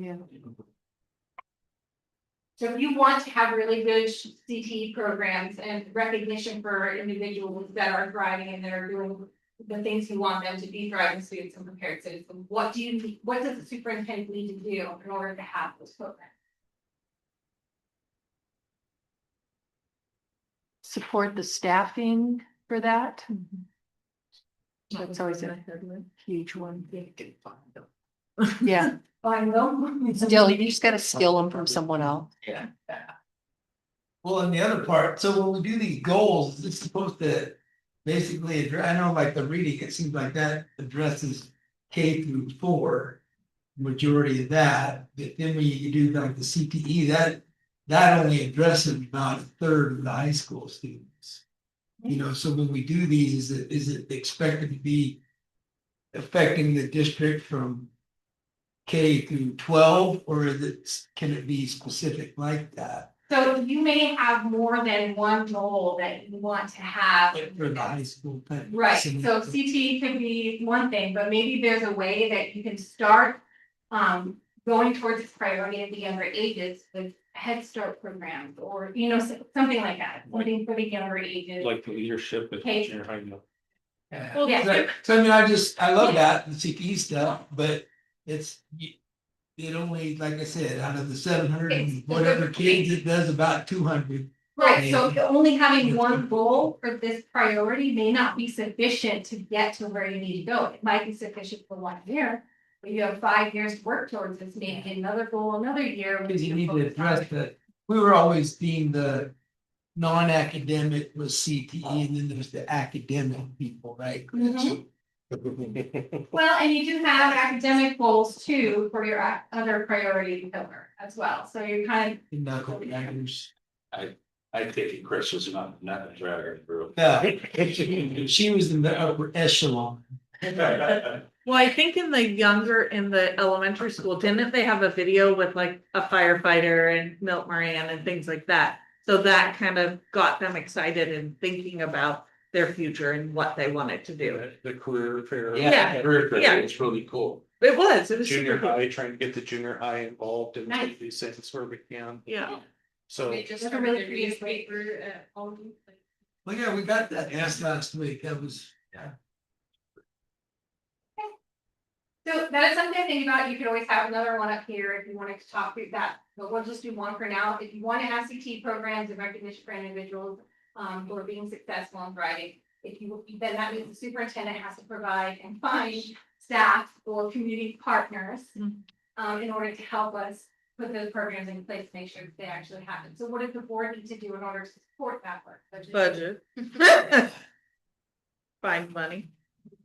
So if you want to have really good CT programs and recognition for individuals that are thriving and that are doing the things you want them to be thriving students and prepared citizens, what does the superintendent need to do in order to have those programs? Support the staffing for that. That's always a huge one. Yeah, Find them. still, you just gotta steal them from someone else. Yeah. Well, and the other part, so when we do these goals, it's supposed to basically address, I know like the reading, it seems like that addresses K through 4. Majority of that, but then when you do like the CTE, that only addresses about 1/3 of the high school students. You know, so when we do these, is it expected to be affecting the district from K through 12, or can it be specific like that? So you may have more than one goal that you want to have. Like for the high school thing? Right, so CTE could be one thing, but maybe there's a way that you can start going towards this priority at the younger ages with Head Start programs, or something like that, something for the younger ages. Like the leadership at Okay. junior high. Yeah. Well, yeah. So I mean, I love that, the CTE stuff, but it only, like I said, out of the 700 and It's- whatever kids, it does about 200 Right, so only having one goal for this priority may not be sufficient to get to where you need to go. It might be sufficient for 1 year. But you have 5 years to work towards this, maybe another goal, another year. Cause you need to address that, we were always deemed the non-academic was CTE and then there's the academic people, right? Mhm. Well, and you do have academic goals too for your other priority pillar as well, so you're kind of. Knuckle draggers. I think Chris was not a dragger through. Yeah, she was in the upper echelon. Well, I think in the elementary school, didn't they have a video with like a firefighter and Milt Moran and things like that? So that kind of got them excited and thinking about their future and what they wanted to do. The career fair. Yeah. Career fair Yeah. was really cool. It was super Junior cool. high, trying to get the junior high involved in Nice. these things where we can, Yeah. so. They just That's a started really their pretty newspaper at home. Well, yeah, we got that last week, that was, So that is something to think about. You could always have another one up here if you wanted to talk through that, but we'll just do one for now. If you want to have CT programs and recognition for individuals who are being successful in driving, if you, then that means the superintendent has to provide and find staff or community partners in order to help us put those programs in place, to make sure that they actually happen. So what does the board need to do in order to support that work? Budget. Find money.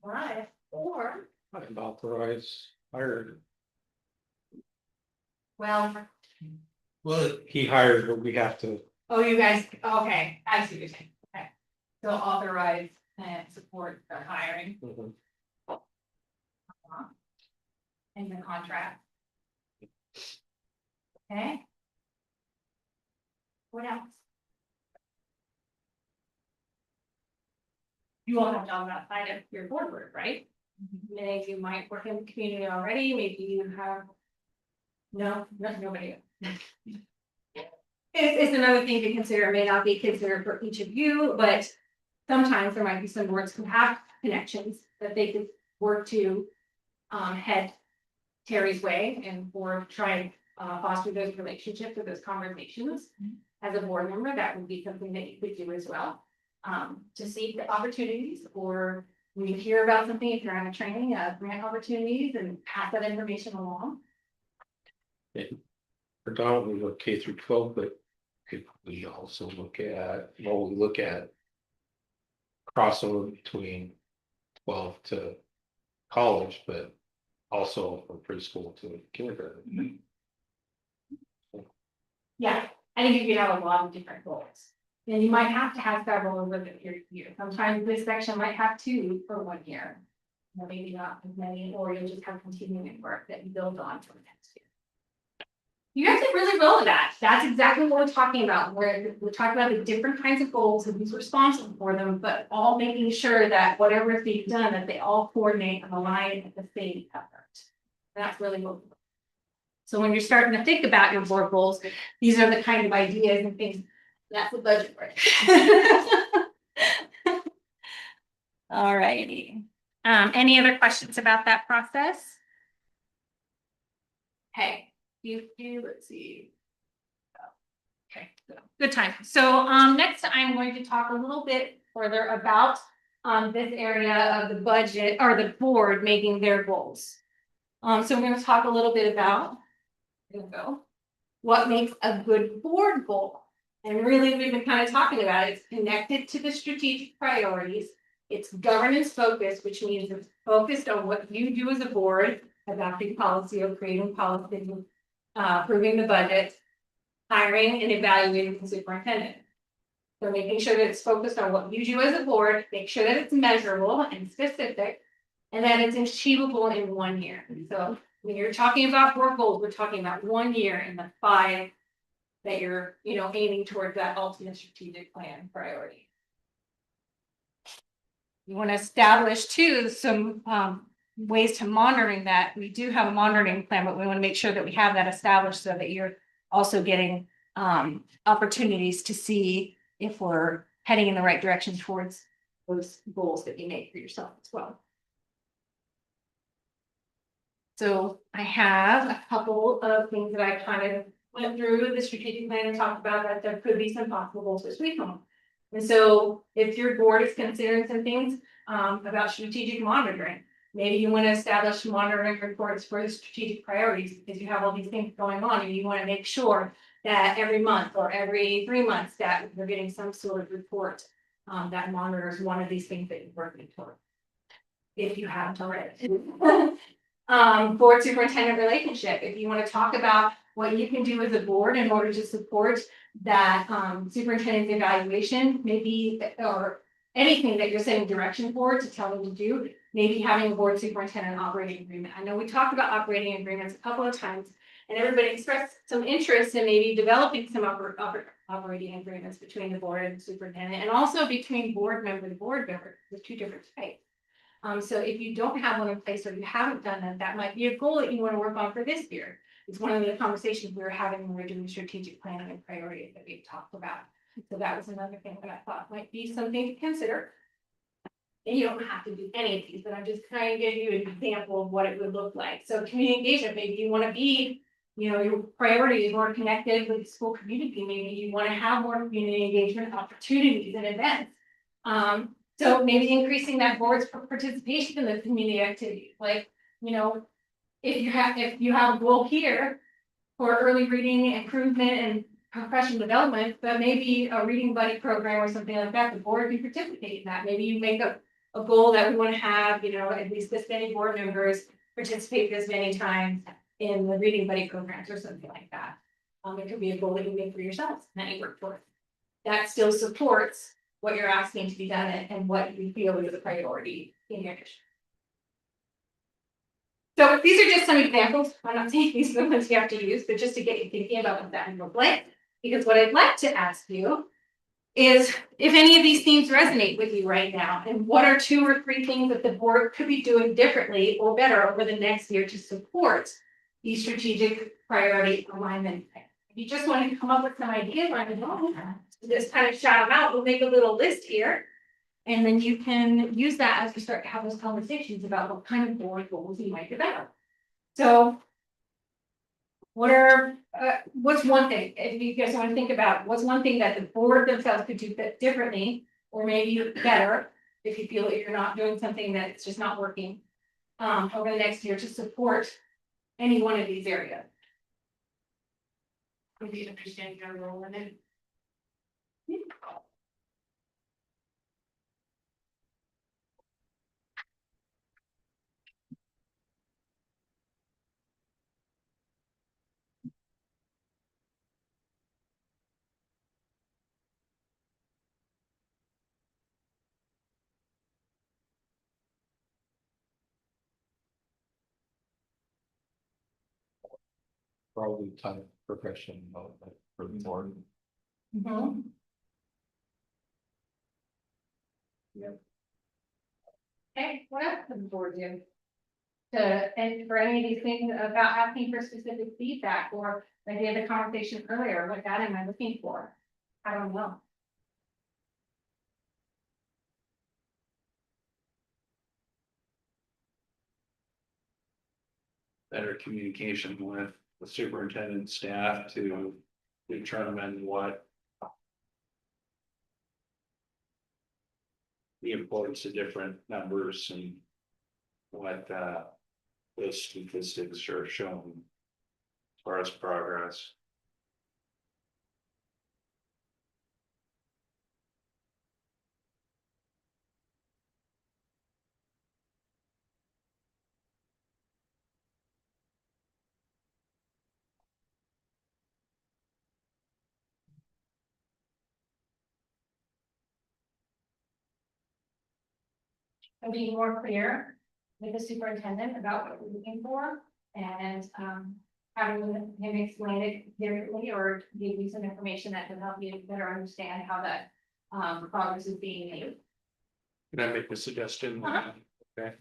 Right, or, And authorize, hired, well, well, he hired, but we have to. oh, you guys, okay, I see what you're saying, okay. So authorize and support the hiring in the contract. Okay. What else? You all have done outside of your board work, right? Many of you might work in the community already, maybe you have. Nobody. It's another thing to consider, it may not be considered for each of you, but sometimes there might be some boards who have connections that they could work to. Head Terry's way and or try and foster those relationships or those conversations. As a board member, that would be something that you could do as well. To seek the opportunities, or when you hear about something, if you're on a training, grant opportunities and pass that information along. Predominantly look K through 12, but could we also look at, well, we look at. Crossover between 12 to college, but also from preschool to kindergarten. Yeah, I think you could have a lot of different goals. And you might have to have several over the year. Sometimes this section might have 2 for 1 year. Or maybe not as many, or you'll just have continuing work that you build on for the next year. You guys did really well with that. That's exactly what we're talking about. We're talking about the different kinds of goals and who's responsible for them, but all making sure that whatever is being done, that they all coordinate and align at the same effort. That's really what. So when you're starting to think about your board goals, these are the kind of ideas and things. That's the budget work. All righty. Any other questions about that process? Hey. Let's see. Okay, good time. So next I'm going to talk a little bit further about this area of the budget or the board making their goals. So I'm going to talk a little bit about what makes a good board goal. And really, we've been kind of talking about it. It's connected to the strategic priorities. It's governance focused, which means it's focused on what you do as a board, adopting policy or creating policy. Approving the budget, hiring and evaluating the superintendent. So making sure that it's focused on what you do as a board, make sure that it's measurable and specific, and that it's achievable in 1 year. So when you're talking about board goals, we're talking about 1 year in the 5 that you're, aiming towards that ultimate strategic plan priority. You want to establish too some ways to monitoring that. We do have a monitoring plan, but we want to make sure that we have that established so that you're also getting opportunities to see if we're heading in the right direction towards those goals that you make for yourself as well. So I have a couple of things that I kind of went through the strategic plan and talked about that there could be some possible goals for Sweet Home. And so if your board is considering some things about strategic monitoring, maybe you want to establish monitoring reports for the strategic priorities because you have all these things going on and you want to make sure that every month or every 3 months that you're getting some sort of report that monitors one of these things that you're working toward. If you haven't already. Board superintendent relationship, if you want to talk about what you can do as a board in order to support that superintendent's evaluation, maybe, or anything that you're setting direction for to tell them to do, maybe having a board superintendent operating agreement. I know we talked about operating agreements a couple of times, and everybody expressed some interest in maybe developing some operating agreements between the board and the superintendent, and also between board member to board member, the two different types. So if you don't have one in place or you haven't done that, that might be a goal that you want to work on for this year. It's one of the conversations we were having when we were doing strategic planning and priorities that we've talked about. So that was another thing that I thought might be something to consider. And you don't have to do any of these, but I'm just trying to give you an example of what it would look like. So community engagement, maybe you want to be, you know, your priority is more connected with the school community. Maybe you want to have more community engagement opportunities and events. So maybe increasing that board's participation in the community activities, like, you know, if you have a goal here for early reading improvement and professional development, but maybe a reading buddy program or something like that, the board can participate in that. Maybe you make a goal that we want to have, you know, at least this many board members participate this many times in the reading buddy programs or something like that. It could be a goal that you make for yourselves and that you work towards. That still supports what you're asking to be done and what you feel is a priority in your district. So these are just some examples. I'm not saying these are the ones you have to use, but just to get you thinking about what that would look like. Because what I'd like to ask you is if any of these themes resonate with you right now, and what are 2 or 3 things that the board could be doing differently or better over the next year to support these strategic priority alignment. If you just want to come up with some ideas on your own, just kind of shout them out. We'll make a little list here. And then you can use that as we start to have those conversations about what kind of board goals you might develop. So what's one thing, if you guys want to think about, what's one thing that the board themselves could do differently, or maybe better, if you feel that you're not doing something that's just not working, over the next year to support any one of these areas? Maybe understand your role in it. Probably time profession development for the board. Yep. Okay, what else can the board do? And for any of these things about asking for specific feedback, or like we had the conversation earlier, what data am I looking for? I don't know. Better communication with the superintendent staff to determine what the importance of different numbers and what those statistics are showing as far as progress. And being more clear with the superintendent about what we're looking for, and having him explain it differently or give you some information that can help you better understand how that progress is being made. Can I make a suggestion? Uh-huh. Okay.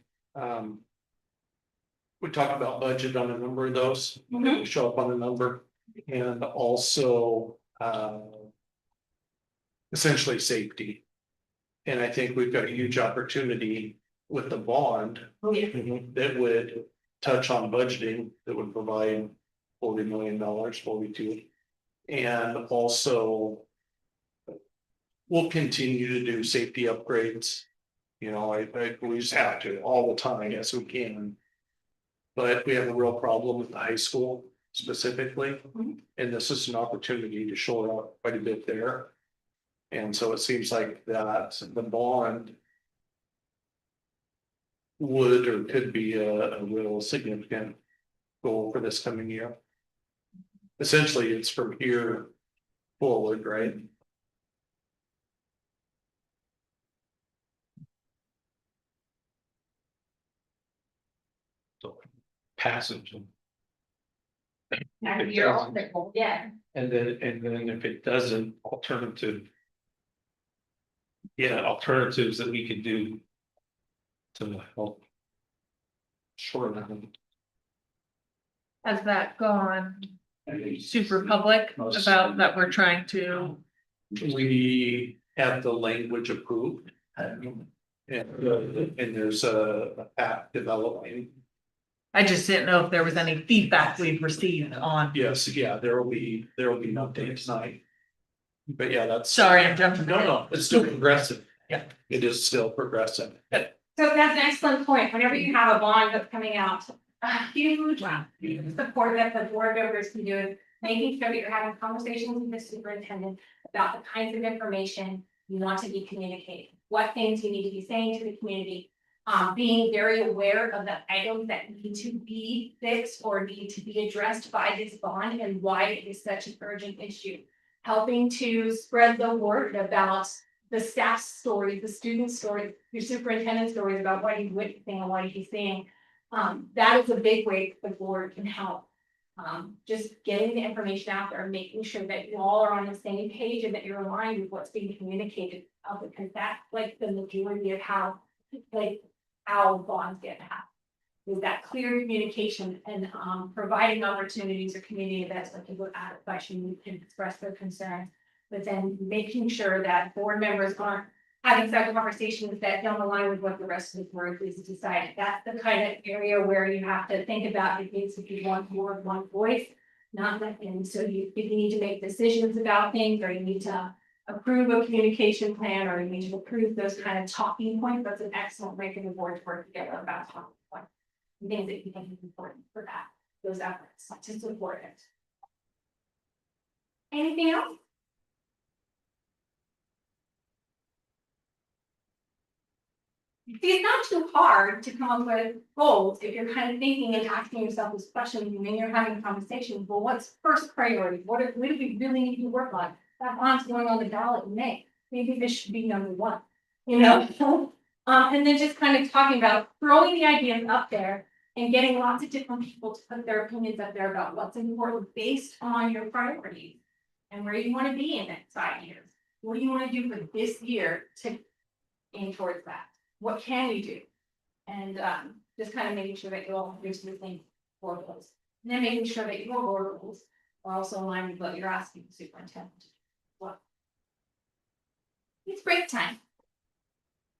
We talked about budget on a number of those, Mhm. we show up on a number, and also essentially safety. And I think we've got a huge opportunity with the bond Oh, yeah. that would touch on budgeting, that would provide $40 million, 42. And also. We'll continue to do safety upgrades. You know, we just have to all the time as we can. But we have a real problem with the high school specifically, and this is an opportunity to shore up quite a bit there. And so it seems like that the bond. Would or could be a real significant goal for this coming year. Essentially, it's from here forward, right? So passage. And It you're doesn't. all, yeah. And then if it doesn't, alternative. Yeah, alternatives that we could do. To help. Shorten. Has that gone super public about that we're trying to? We have the language approved. And there's a app developing. I just didn't know if there was any feedback we've received on. Yes, yeah, there will be an update tonight. But yeah, that's. Sorry, I'm jumping. No, it's still progressive. Yeah. It is still progressive. So that's an excellent point. Whenever you have a bond that's coming out, a huge support that the board members can do is making sure that you're having conversations with the superintendent about the kinds of information you want to be communicating, what things you need to be saying to the community. Being very aware of the items that need to be fixed or need to be addressed by this bond and why it is such an urgent issue. Helping to spread the word about the staff story, the student story, your superintendent stories about what he's witnessing and what he's seeing. That is a big way the board can help. Just getting the information out there, making sure that you all are on the same page and that you're aligned with what's being communicated. Because that's like the majority of how bonds get passed. Is that clear communication and providing opportunities or community events when people ask a question, you can express their concerns. But then making sure that board members aren't having several conversations that don't align with what the rest of the board is decided. That's the kind of area where you have to think about it needs to be one board, one voice. Not that, and so if you need to make decisions about things, or you need to approve a communication plan, or you need to approve those kind of talking points, that's an excellent way for the board to work together about talking points. And things that you think is important for that, those efforts to support it. Anything else? See, it's not too hard to come up with goals if you're kind of thinking and asking yourself this question, and then you're having a conversation. Well, what's first priority? What do we really need to work on? That bond's going on the ballot in May. Maybe this should be number one, you know? And then just kind of talking about throwing the ideas up there and getting lots of different people to put their opinions up there about what's important based on your priorities and where you want to be in the next 5 years. What do you want to do for this year to aim towards that? What can we do? And just kind of making sure that you all do the same board goals. And then making sure that your board goals are also aligned with what you're asking the superintendent. Well, it's break time.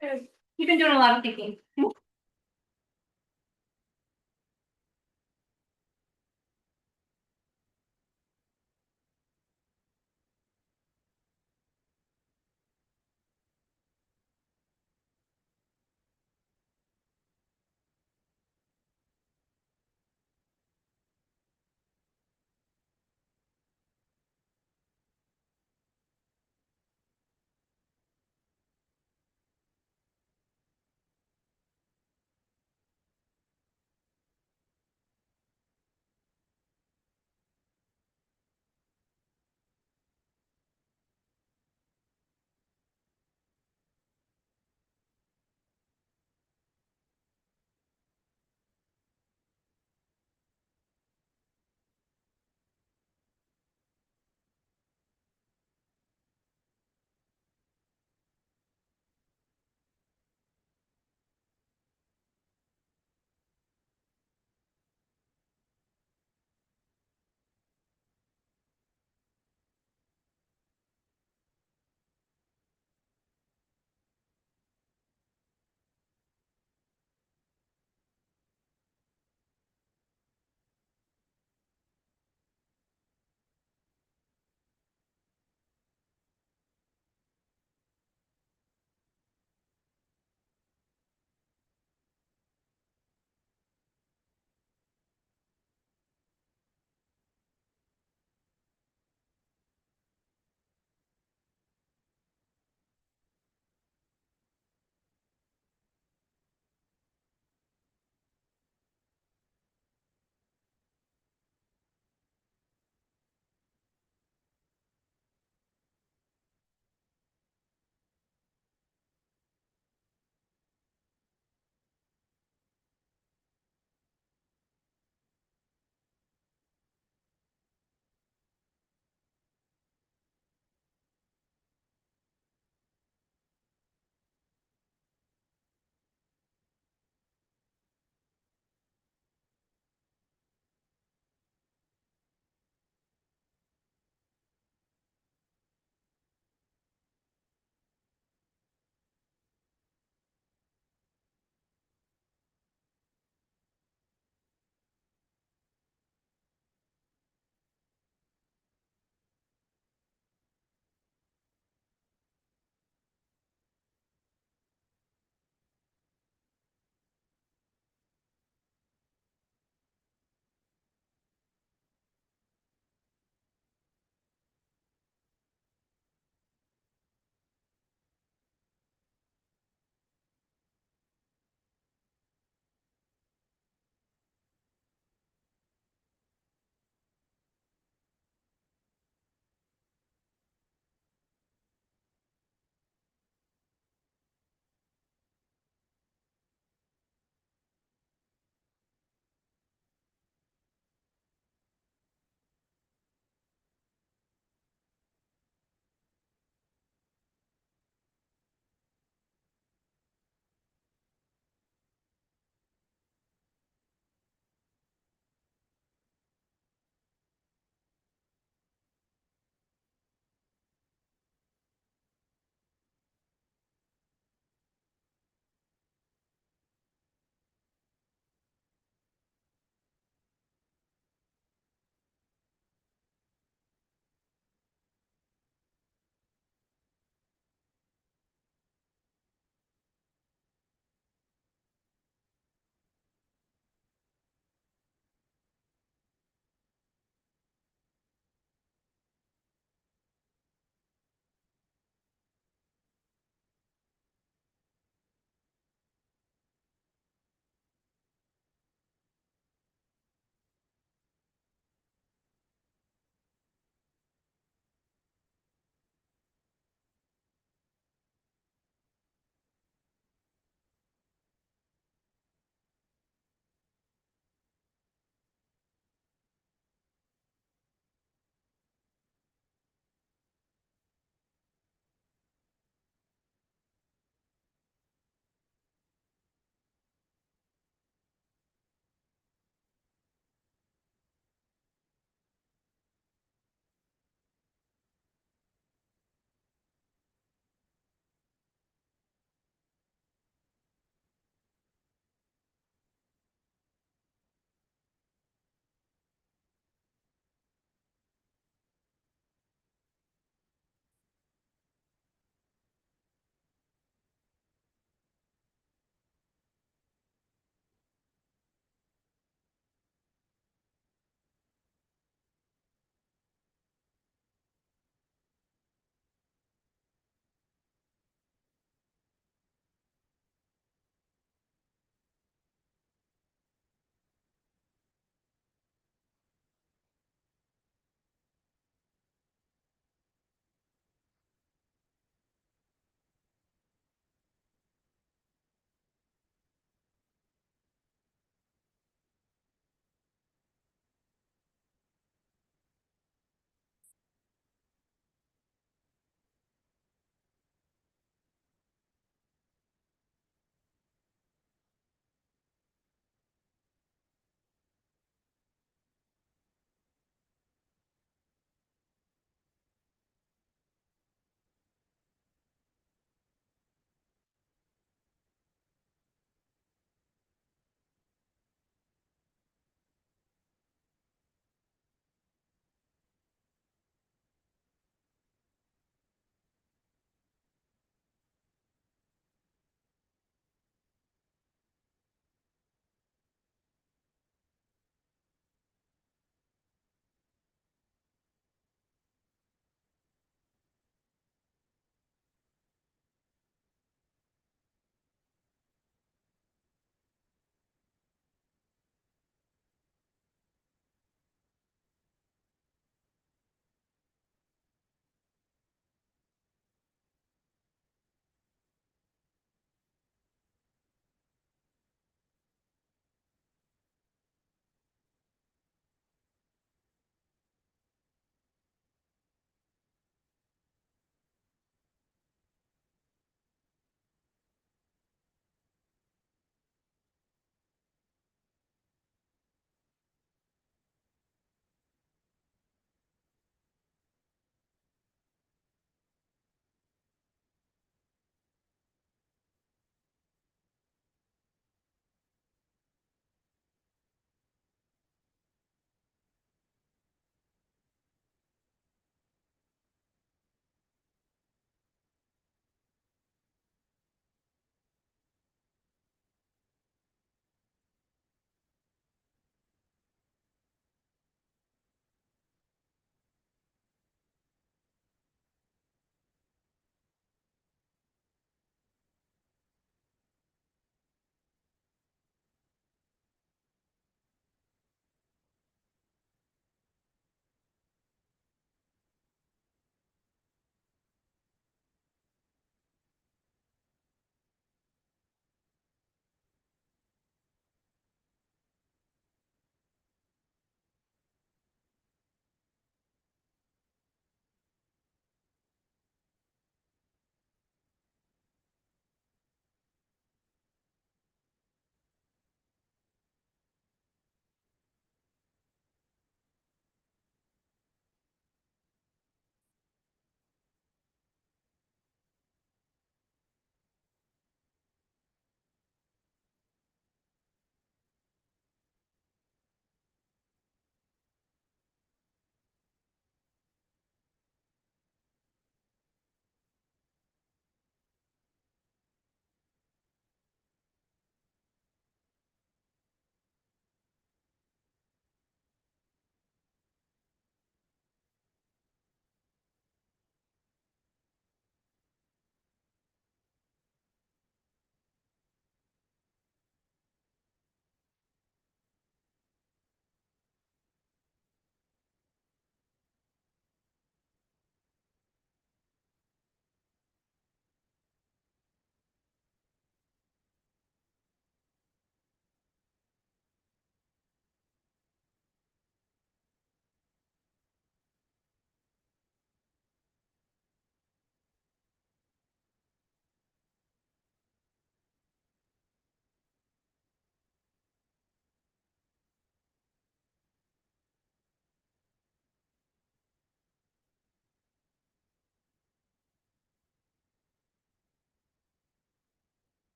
You've been doing a lot of thinking.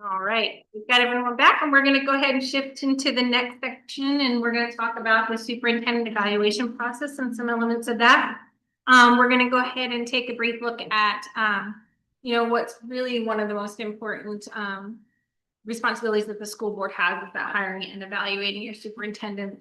All right, we've got everyone back and we're gonna go ahead and shift into the next section and we're gonna talk about the superintendent evaluation process and some elements of that. We're gonna go ahead and take a brief look at, what's really one of the most important, responsibilities that the school board has is that hiring and evaluating your superintendent.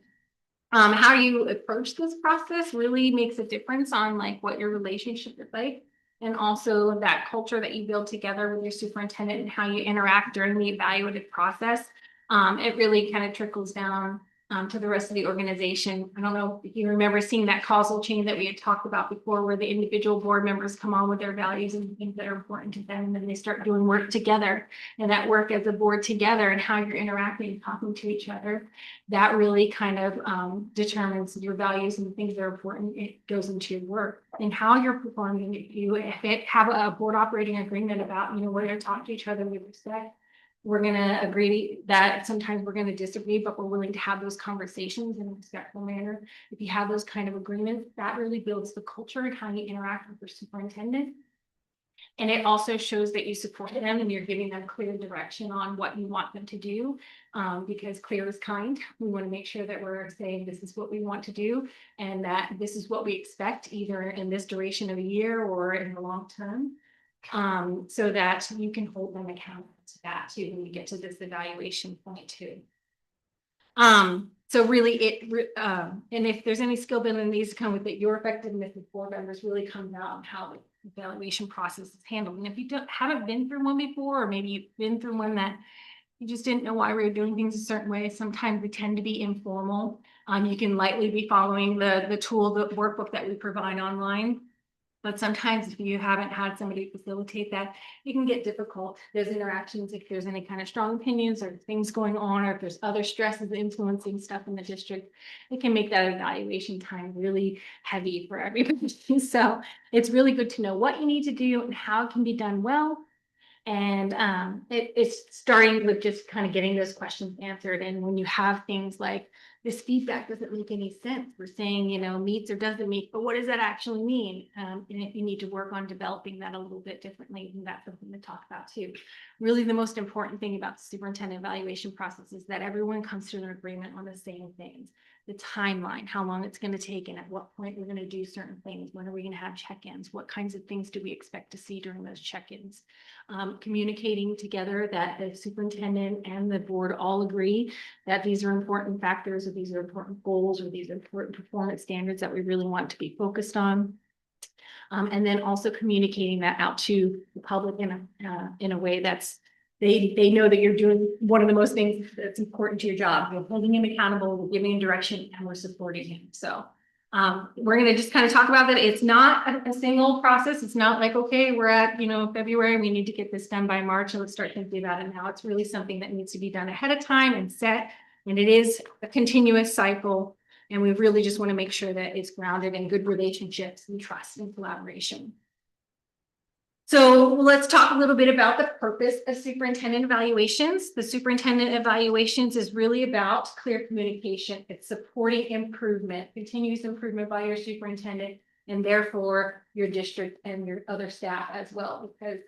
How you approach this process really makes a difference on like what your relationship is like. And also that culture that you build together with your superintendent and how you interact during the evaluative process. It really kind of trickles down to the rest of the organization. I don't know if you remember seeing that causal chain that we had talked about before, where the individual board members come on with their values and things that are important to them, and then they start doing work together. And that work as a board together and how you're interacting and talking to each other, that really kind of determines your values and the things that are important. It goes into your work and how you're performing. If you have a board operating agreement about, we're going to talk to each other with respect. We're going to agree that sometimes we're going to disagree, but we're willing to have those conversations in a respectful manner. If you have those kind of agreements, that really builds the culture and how you interact with your superintendent. And it also shows that you support them and you're giving them clear direction on what you want them to do. Because clear is kind. We want to make sure that we're saying this is what we want to do and that this is what we expect either in this duration of a year or in the long term. So that you can hold them accountable to that too when you get to this evaluation point too. So really and if there's any skill building that needs to come with it, your effectiveness as board members really comes out on how the evaluation process is handled. And if you haven't been through one before, or maybe you've been through one that you just didn't know why we were doing things a certain way, sometimes they tend to be informal. You can lightly be following the tool, the workbook that we provide online. But sometimes if you haven't had somebody facilitate that, it can get difficult. There's interactions, if there's any kind of strong opinions or things going on, or if there's other stresses influencing stuff in the district, it can make that evaluation time really heavy for everybody. So it's really good to know what you need to do and how it can be done well. And it's starting with just kind of getting those questions answered. And when you have things like this feedback doesn't make any sense, we're saying, meets or doesn't meet, but what does that actually mean? And if you need to work on developing that a little bit differently, then that's something to talk about too. Really, the most important thing about the superintendent evaluation process is that everyone comes to an agreement on the same things. The timeline, how long it's going to take, and at what point we're going to do certain things. When are we going to have check-ins? What kinds of things do we expect to see during those check-ins? Communicating together that the superintendent and the board all agree that these are important factors, or these are important goals, or these are important performance standards that we really want to be focused on. And then also communicating that out to the public in a way that's they know that you're doing one of the most things that's important to your job. You're holding him accountable, we're giving him direction, and we're supporting him. So we're going to just kind of talk about that. It's not a single process. It's not like, okay, we're at, February, we need to get this done by March, and let's start thinking about it now. It's really something that needs to be done ahead of time and set. And it is a continuous cycle. And we really just want to make sure that it's grounded in good relationships and trust and collaboration. So let's talk a little bit about the purpose of superintendent evaluations. The superintendent evaluations is really about clear communication. It's supporting improvement, continuous improvement by your superintendent, and therefore your district and your other staff as well, because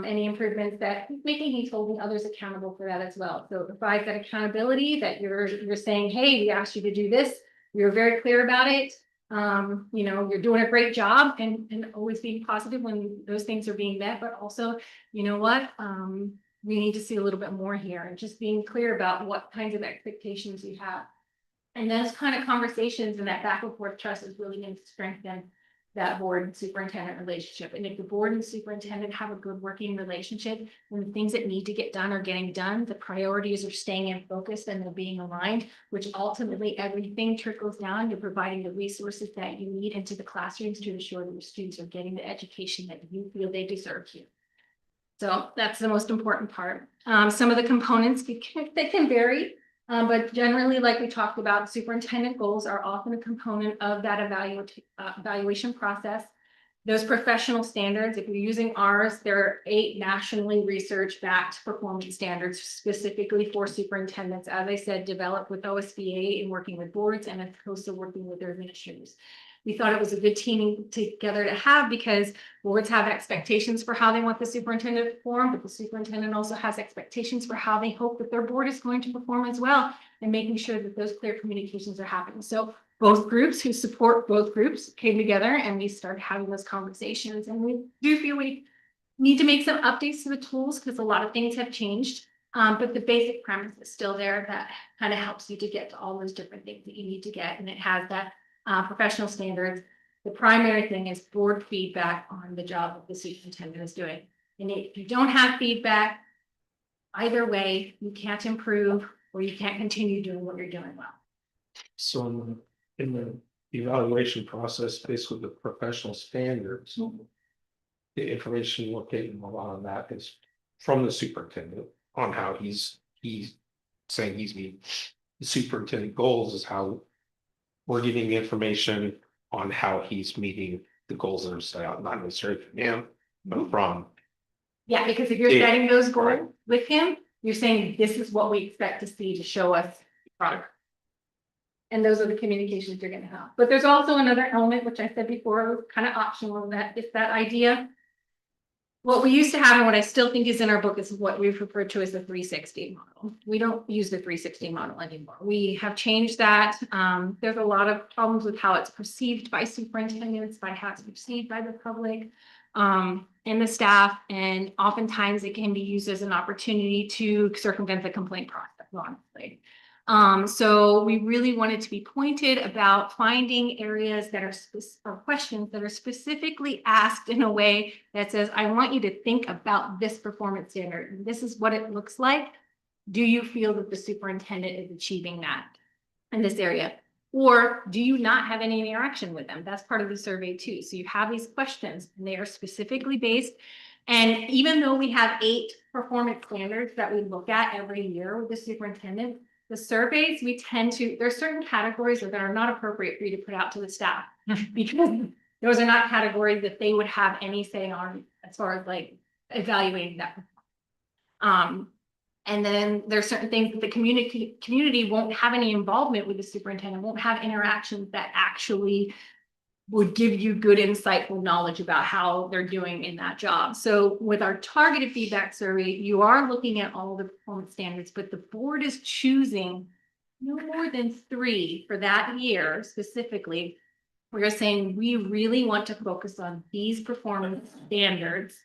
any improvements that he's making, he's holding others accountable for that as well. So it provides that accountability that you're saying, hey, we asked you to do this. We were very clear about it. You're doing a great job, and always being positive when those things are being met, but also, we need to see a little bit more here, and just being clear about what kinds of expectations you have. And those kind of conversations and that back and forth trust is really going to strengthen that board and superintendent relationship. And if the board and superintendent have a good working relationship, and the things that need to get done are getting done, the priorities are staying in focus and they're being aligned, which ultimately everything trickles down. You're providing the resources that you need into the classrooms to ensure that your students are getting the education that you feel they deserve here. So that's the most important part. Some of the components they can vary. But generally, like we talked about, superintendent goals are often a component of that evaluation process. Those professional standards, if you're using ours, there are 8 nationally research-backed performance standards specifically for superintendents. As I said, developed with OSBA and working with boards and also working with their administrators. We thought it was a good teaming together to have because boards have expectations for how they want the superintendent to perform, but the superintendent also has expectations for how they hope that their board is going to perform as well, and making sure that those clear communications are happening. So both groups who support both groups came together and we started having those conversations. And we do feel we need to make some updates to the tools because a lot of things have changed. But the basic premise is still there that kind of helps you to get to all those different things that you need to get. And it has that professional standards. The primary thing is board feedback on the job that the superintendent is doing. And if you don't have feedback, either way, you can't improve or you can't continue doing what you're doing well. So in the evaluation process, basically the professional standards. The information we're getting a lot of that is from the superintendent on how he's saying he's meeting. The superintendent goals is how we're getting information on how he's meeting the goals that are set out, not necessarily from him, but from. Yeah, because if you're Yeah, setting those goals right. with him, you're saying this is what we expect to see to show us progress. And those are the communications you're gonna have. But there's also another element, which I said before, was kind of optional, that it's that idea. What we used to have and what I still think is in our book is what we've referred to as the 360 model. We don't use the 360 model anymore. We have changed that. There's a lot of problems with how it's perceived by superintendents, by how it's perceived by the public, and the staff. And oftentimes it can be used as an opportunity to circumvent the complaint process, honestly. So we really wanted to be pointed about finding areas that are or questions that are specifically asked in a way that says, I want you to think about this performance standard. And this is what it looks like. Do you feel that the superintendent is achieving that in this area? Or do you not have any interaction with them? That's part of the survey too. So you have these questions and they are specifically based. And even though we have 8 performance standards that we look at every year with the superintendent, the surveys, we tend to, there are certain categories that are not appropriate for you to put out to the staff because those are not categories that they would have any say on as far as like evaluating that. And then there's certain things that the community won't have any involvement with the superintendent, won't have interactions that actually would give you good insightful knowledge about how they're doing in that job. So with our targeted feedback survey, you are looking at all the performance standards, but the board is choosing no more than 3 for that year specifically. We're saying we really want to focus on these performance standards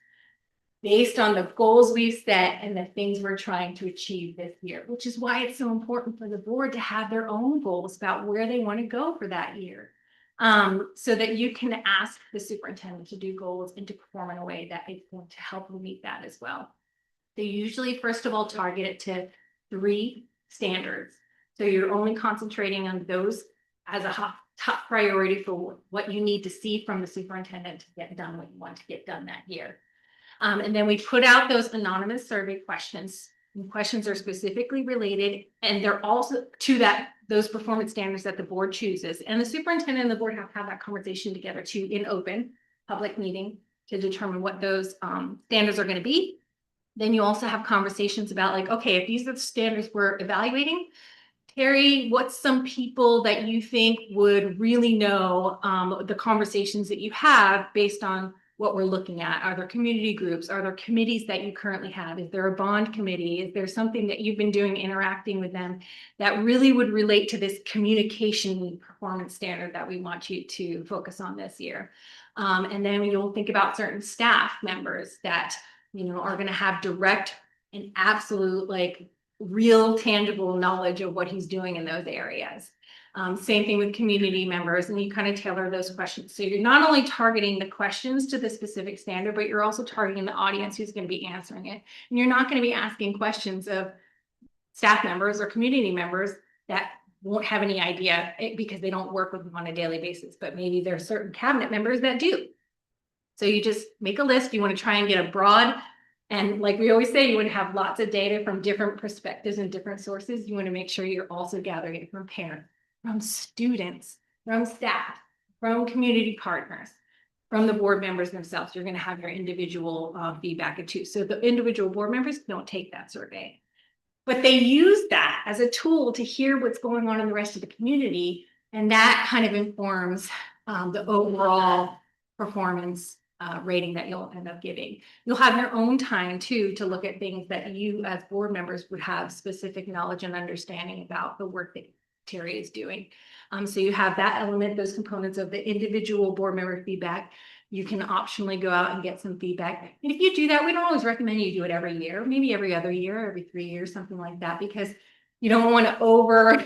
based on the goals we've set and the things we're trying to achieve this year, which is why it's so important for the board to have their own goals about where they want to go for that year. So that you can ask the superintendent to do goals and to perform in a way that is going to help you meet that as well. They usually, first of all, target it to 3 standards. So you're only concentrating on those as a top priority for what you need to see from the superintendent to get done what you want to get done that year. And then we put out those anonymous survey questions. And questions are specifically related, and they're also to those performance standards that the board chooses. And the superintendent and the board have to have that conversation together too in open public meeting to determine what those standards are going to be. Then you also have conversations about like, okay, if these are the standards we're evaluating, Terry, what's some people that you think would really know the conversations that you have based on what we're looking at? Are there community groups? Are there committees that you currently have? Is there a bond committee? Is there something that you've been doing interacting with them that really would relate to this communication performance standard that we want you to focus on this year? And then you'll think about certain staff members that, you know, are going to have direct and absolute, like real tangible knowledge of what he's doing in those areas. Same thing with community members, and you kind of tailor those questions. So you're not only targeting the questions to the specific standard, but you're also targeting the audience who's going to be answering it. And you're not going to be asking questions of staff members or community members that won't have any idea because they don't work with them on a daily basis, but maybe there are certain cabinet members that do. So you just make a list. You want to try and get a broad, and like we always say, you want to have lots of data from different perspectives and different sources. You want to make sure you're also gathering it from parents, from students, from staff, from community partners. from the board members themselves. You're gonna have your individual feedback too. So the individual board members don't take that survey. But they use that as a tool to hear what's going on in the rest of the community. And that kind of informs the overall performance rating that you'll end up giving. You'll have your own time too to look at things that you as board members would have specific knowledge and understanding about the work that Terry is doing. So you have that element, those components of the individual board member feedback. You can optionally go out and get some feedback. And if you do that, we don't always recommend you do it every year, maybe every other year, every 3 years, something like that, because you don't want to over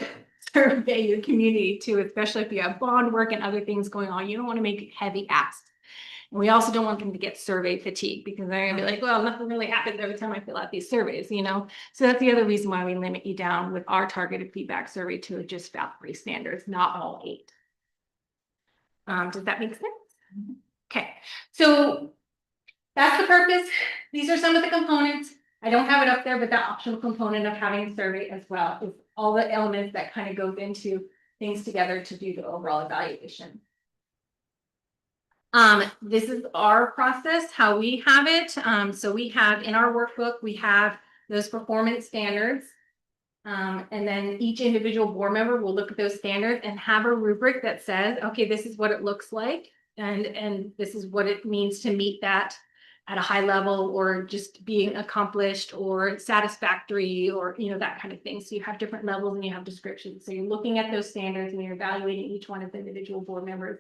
survey your community too, especially if you have bond work and other things going on. You don't want to make heavy asks. And we also don't want them to get survey fatigue because they're gonna be like, well, nothing really happens every time I fill out these surveys, you know? So that's the other reason why we limit you down with our targeted feedback survey to just about 3 standards, not all 8. Does that make sense? Okay, so that's the purpose. These are some of the components. I don't have it up there, but the optional component of having a survey as well is all the elements that kind of goes into things together to do the overall evaluation. This is our process, how we have it. So we have in our workbook, we have those performance standards. And then each individual board member will look at those standards and have a rubric that says, okay, this is what it looks like. And this is what it means to meet that at a high level or just being accomplished or satisfactory or, you know, that kind of thing. So you have different levels and you have descriptions. So you're looking at those standards and you're evaluating each one of the individual board members.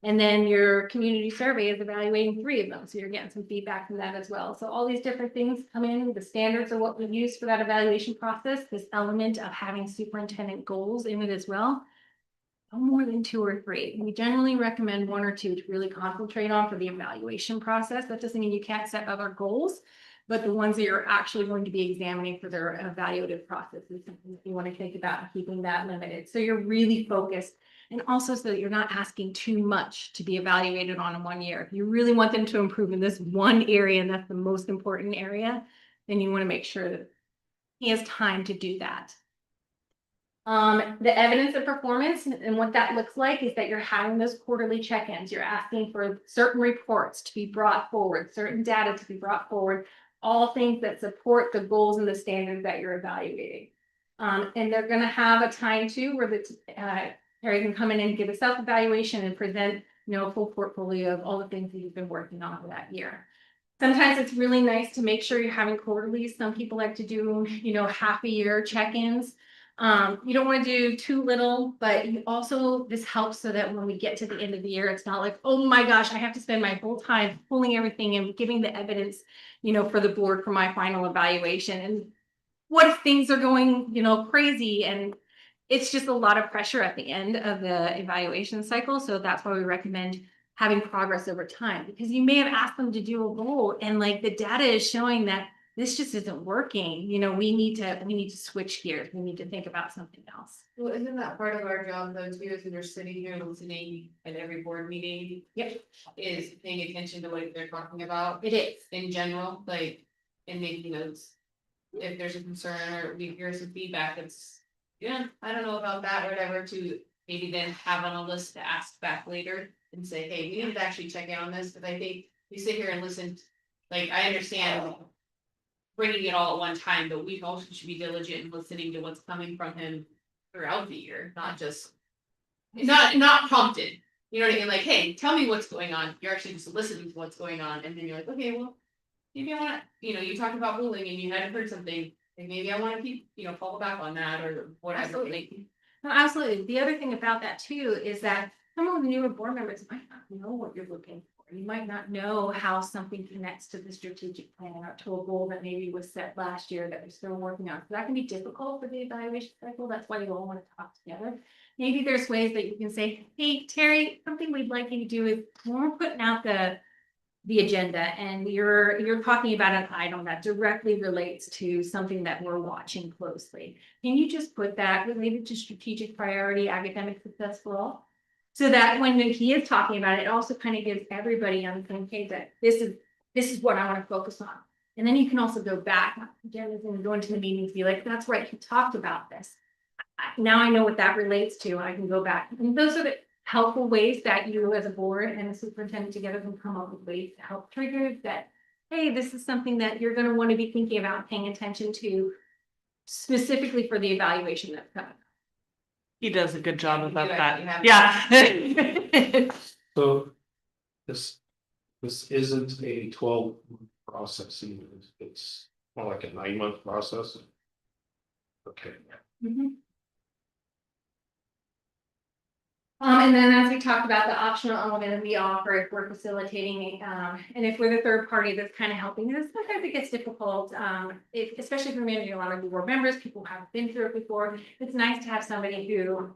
And then your community survey is evaluating 3 of them. So you're getting some feedback from that as well. So all these different things come in. The standards are what we use for that evaluation process. This element of having superintendent goals in it as well. No more than 2 or 3. We generally recommend 1 or 2 to really concentrate on for the evaluation process. That doesn't mean you can't set other goals, but the ones that you're actually going to be examining for their evaluative process is something that you want to think about and keeping that limited. So you're really focused. And also so that you're not asking too much to be evaluated on in 1 year. If you really want them to improve in this one area, and that's the most important area, then you want to make sure that he has time to do that. The evidence of performance and what that looks like is that you're having those quarterly check-ins. You're asking for certain reports to be brought forward, certain data to be brought forward, all things that support the goals and the standards that you're evaluating. And they're going to have a time too where the Terry can come in and give a self-evaluation and present, you know, a full portfolio of all the things that you've been working on for that year. Sometimes it's really nice to make sure you're having quarterlies. Some people like to do, you know, half a year check-ins. You don't want to do too little, but you also, this helps so that when we get to the end of the year, it's not like, oh my gosh, I have to spend my whole time pulling everything and giving the evidence, you know, for the board for my final evaluation. And what if things are going, you know, crazy and it's just a lot of pressure at the end of the evaluation cycle. So that's why we recommend having progress over time, because you may have asked them to do a goal and like the data is showing that this just isn't working. You know, we need to switch gears. We need to think about something else. Well, isn't that part of our job though too, is when you're sitting here listening at every board meeting? Yep. Is paying attention to what they're talking about It is. in general, like, and making notes. If there's a concern or we hear some feedback, it's, yeah, I don't know about that or whatever, to maybe then have on a list to ask back later and say, hey, we need to actually check in on this, because I think we sit here and listen, like, I understand bringing it all at one time, but we also should be diligent in listening to what's coming from him throughout the year, not just not prompted. You know what I mean? Like, hey, tell me what's going on. You're actually just listening to what's going on, and then you're like, okay, well, maybe I want to, you know, you talked about bullying and you hadn't heard something. Like maybe I want to keep, you know, follow back on that or whatever. Absolutely. No, absolutely. The other thing about that too is that some of the newer board members might not know what you're looking for. You might not know how something connects to the strategic plan or to a goal that maybe was set last year that we're still working on. So that can be difficult for the evaluation cycle. That's why you all want to talk together. Maybe there's ways that you can say, hey, Terry, something we'd like you to do is when we're putting out the agenda and you're talking about an item that directly relates to something that we're watching closely. Can you just put that related to strategic priority, academic success for all? So that when he is talking about it, it also kind of gives everybody on the same page that this is what I want to focus on. And then you can also go back again and go into the meetings, be like, that's right, he talked about this. Now I know what that relates to. I can go back. And those are the helpful ways that you as a board and the superintendent together can come up with ways to help trigger that, hey, this is something that you're gonna want to be thinking about, paying attention to specifically for the evaluation that's coming. He does a good job You about actually that. have- Yeah. So this isn't a 12-month process, either. It's more like a 9-month process. Okay. And then as we talked about the optional element that we offer, if we're facilitating, and if we're the third party that's kind of helping this, sometimes it gets difficult. Especially if we're managing a lot of board members, people who haven't been through it before. It's nice to have somebody who,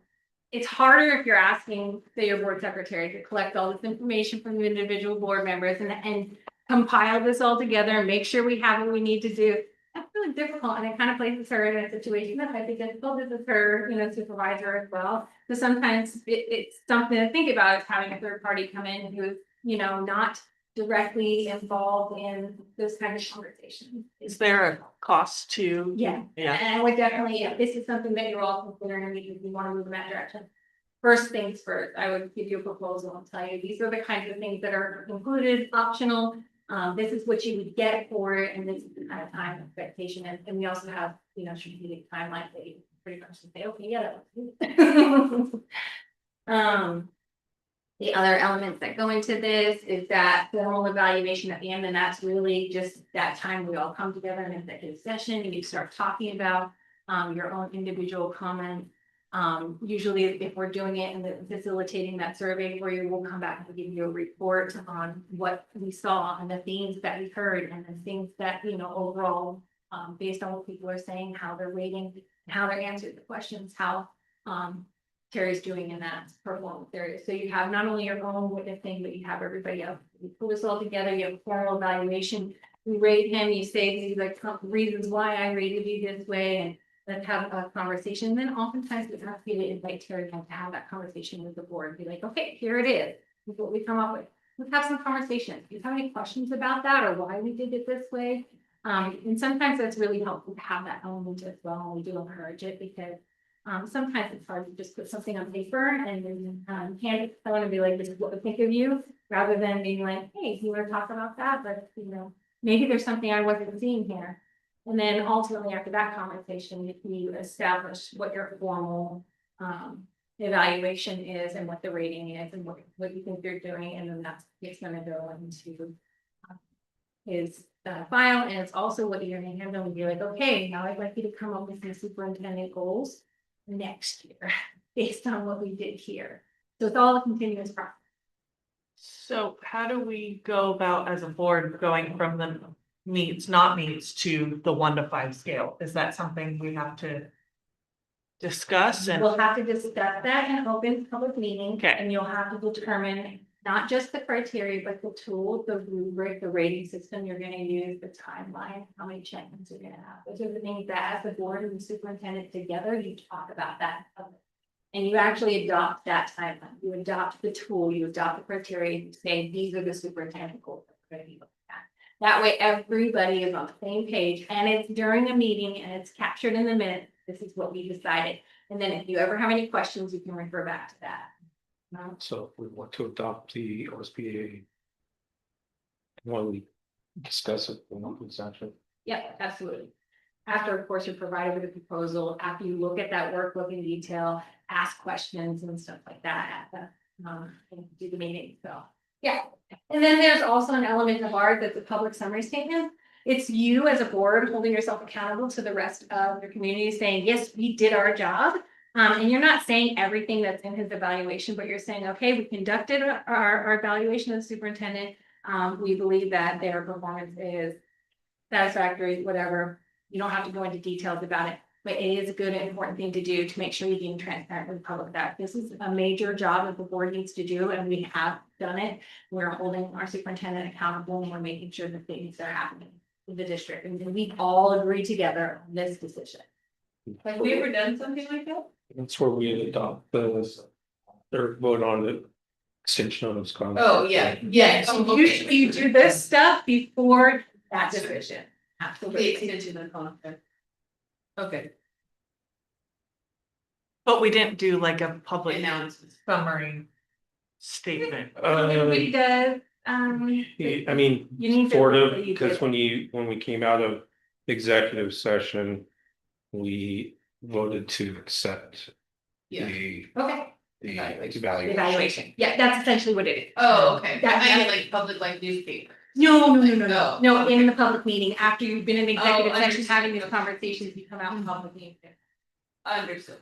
it's harder if you're asking, say, your board secretary to collect all this information from the individual board members and compile this all together and make sure we have what we need to do. That's really difficult, and it kind of places her in a situation that might be difficult. This is her, supervisor as well. So sometimes it's something to think about, is having a third party come in who is, not directly involved in those kind of conversations. Is there a cost to? Yeah. Yeah. And I would definitely, if this is something that you're all considering, if you want to move in that direction. First things first, I would give you a proposal and tell you, these are the kinds of things that are included, optional. This is what you would get for it, and this is the kind of time expectation, and we also have, strategic timeline that you pretty much can say, okay, yeah. The other elements that go into this is that formal evaluation at the end, and that's really just that time we all come together in executive session and you start talking about your own individual comments. Usually if we're doing it and facilitating that survey for you, we'll come back and give you a report on what we saw and the themes that we heard and the things that, overall, based on what people are saying, how they're rating, how they're answering the questions, how Terry's doing in that performance area. So you have not only your own witnessing, but you have everybody else. You pull this all together, you have a formal evaluation. You rate him, you say these are the reasons why I rated you this way, and let's have a conversation. Then oftentimes we ask you to invite Terry to have that conversation with the board. Be like, okay, here it is. This is what we come up with. Let's have some conversation. Do you have any questions about that or why we did it this way? And sometimes that's really helpful to have that element as well. We do encourage it because sometimes it's hard to just put something on paper and then hand it to someone and be like, this is what we think of you, rather than being like, hey, you want to talk about that? But maybe there's something I wasn't seeing here. And then ultimately after that conversation, if you establish what your formal evaluation is and what the rating is and what you think you're doing, and then that's it's going to go into his file, and it's also what you're going to hand them and be like, okay, now I'd like you to come up with some superintendent goals next year based on what we did here. So it's all a continuous process. So how do we go about as a board going from the meets, not meets to the 1 to 5 scale? Is that something we have to discuss? And We'll have to discuss that in open public meeting. Okay. And you'll have to determine not just the criteria, but the tool, the rubric, the rating system you're gonna use, the timeline, how many check-ins you're gonna have. Those are the things that as the board and the superintendent together, you talk about that. And you actually adopt that timeline. You adopt the tool, you adopt the criteria, you say, these are the superintendent goals that we're gonna be looking at. That way, everybody is on the same page, and it's during a meeting, and it's captured in the minutes. This is what we decided. And then if you ever have any questions, you can refer back to that. So if we want to adopt the OSBA. When we discuss it, in open session. Yep, absolutely. After, of course, you're provided with a proposal, after you look at that workbook in detail, ask questions and stuff like that at the, do the meeting, so, yeah. And then there's also an element of ours that's a public summary statement. It's you as a board holding yourself accountable to the rest of your community, saying, yes, we did our job. And you're not saying everything that's in his evaluation, but you're saying, okay, we conducted our evaluation of the superintendent. We believe that their performance is satisfactory, whatever. You don't have to go into details about it, but it is a good and important thing to do to make sure you're being transparent with the public that this is a major job that the board needs to do, and we have done it. We're holding our superintendent accountable, and we're making sure that things are happening in the district, and we all agree together on this decision. Have we ever done something like that? That's where we adopt the, or vote on the extension of Wisconsin. Oh, yeah, yeah. So usually you do this stuff before that decision. The Absolutely. extension of contract. Okay. but we didn't do like a public Announcements. summary statement. Everybody does, I mean, You need to- sort of, you because did. when we came out of executive session. We voted to accept Yeah. okay, the Evaluation. evaluation, yeah, that's essentially what it is. Oh, okay, That- I mean like public like newspaper. No, Oh, no, in the public meeting, after you've been in executive session understood. having these conversations, you come out in public meeting. Understood.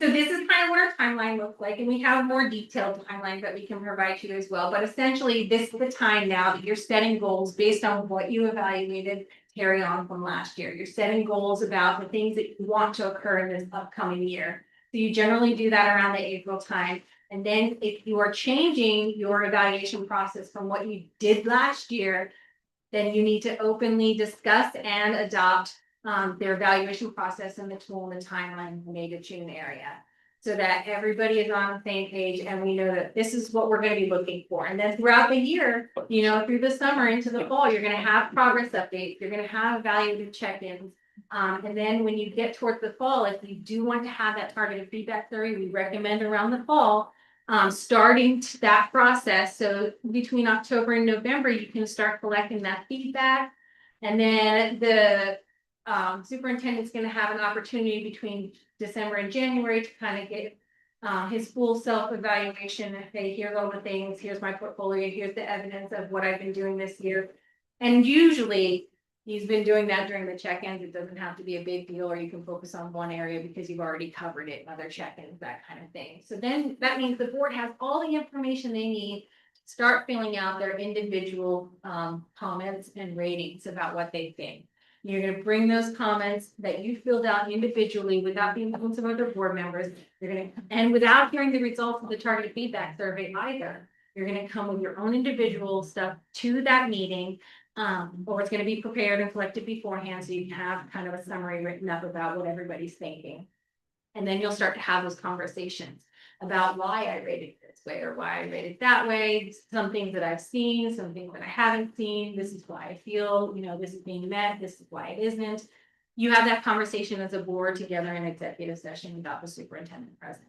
So this is kind of what our timeline looks like, and we have more detailed timelines that we can provide you as well, but essentially, this is the time now that you're setting goals based on what you evaluated. Carry on from last year, you're setting goals about the things that you want to occur in this upcoming year. So you generally do that around the April time, and then if you are changing your evaluation process from what you did last year. Then you need to openly discuss and adopt their evaluation process and the tool and the timeline in the May to June area. So that everybody is on the same page and we know that this is what we're gonna be looking for. And then throughout the year, you know, through the summer into the fall, you're gonna have progress updates, you're gonna have evaluative check-ins. And then when you get towards the fall, if you do want to have that targeted feedback survey, we recommend around the fall. Starting that process, so between October and November, you can start collecting that feedback. And then the superintendent's gonna have an opportunity between December and January to kind of get his full self-evaluation. Hey, here's all the things, here's my portfolio, here's the evidence of what I've been doing this year. And usually, he's been doing that during the check-ins. It doesn't have to be a big deal, or you can focus on one area because you've already covered it in other check-ins, that kind of thing. So then that means the board has all the information they need to start filling out their individual comments and ratings about what they think. You're gonna bring those comments that you filled out individually without the influence of other board members. You're gonna, and without hearing the results of the targeted feedback survey either. You're gonna come with your own individual stuff to that meeting. Or it's gonna be prepared and collected beforehand, so you can have kind of a summary written up about what everybody's thinking. And then you'll start to have those conversations about why I rated this way or why I rated that way. Some things that I've seen, some things that I haven't seen. This is why I feel, you know, this is being met, this is why it isn't. You have that conversation as a board together in executive session without the superintendent present.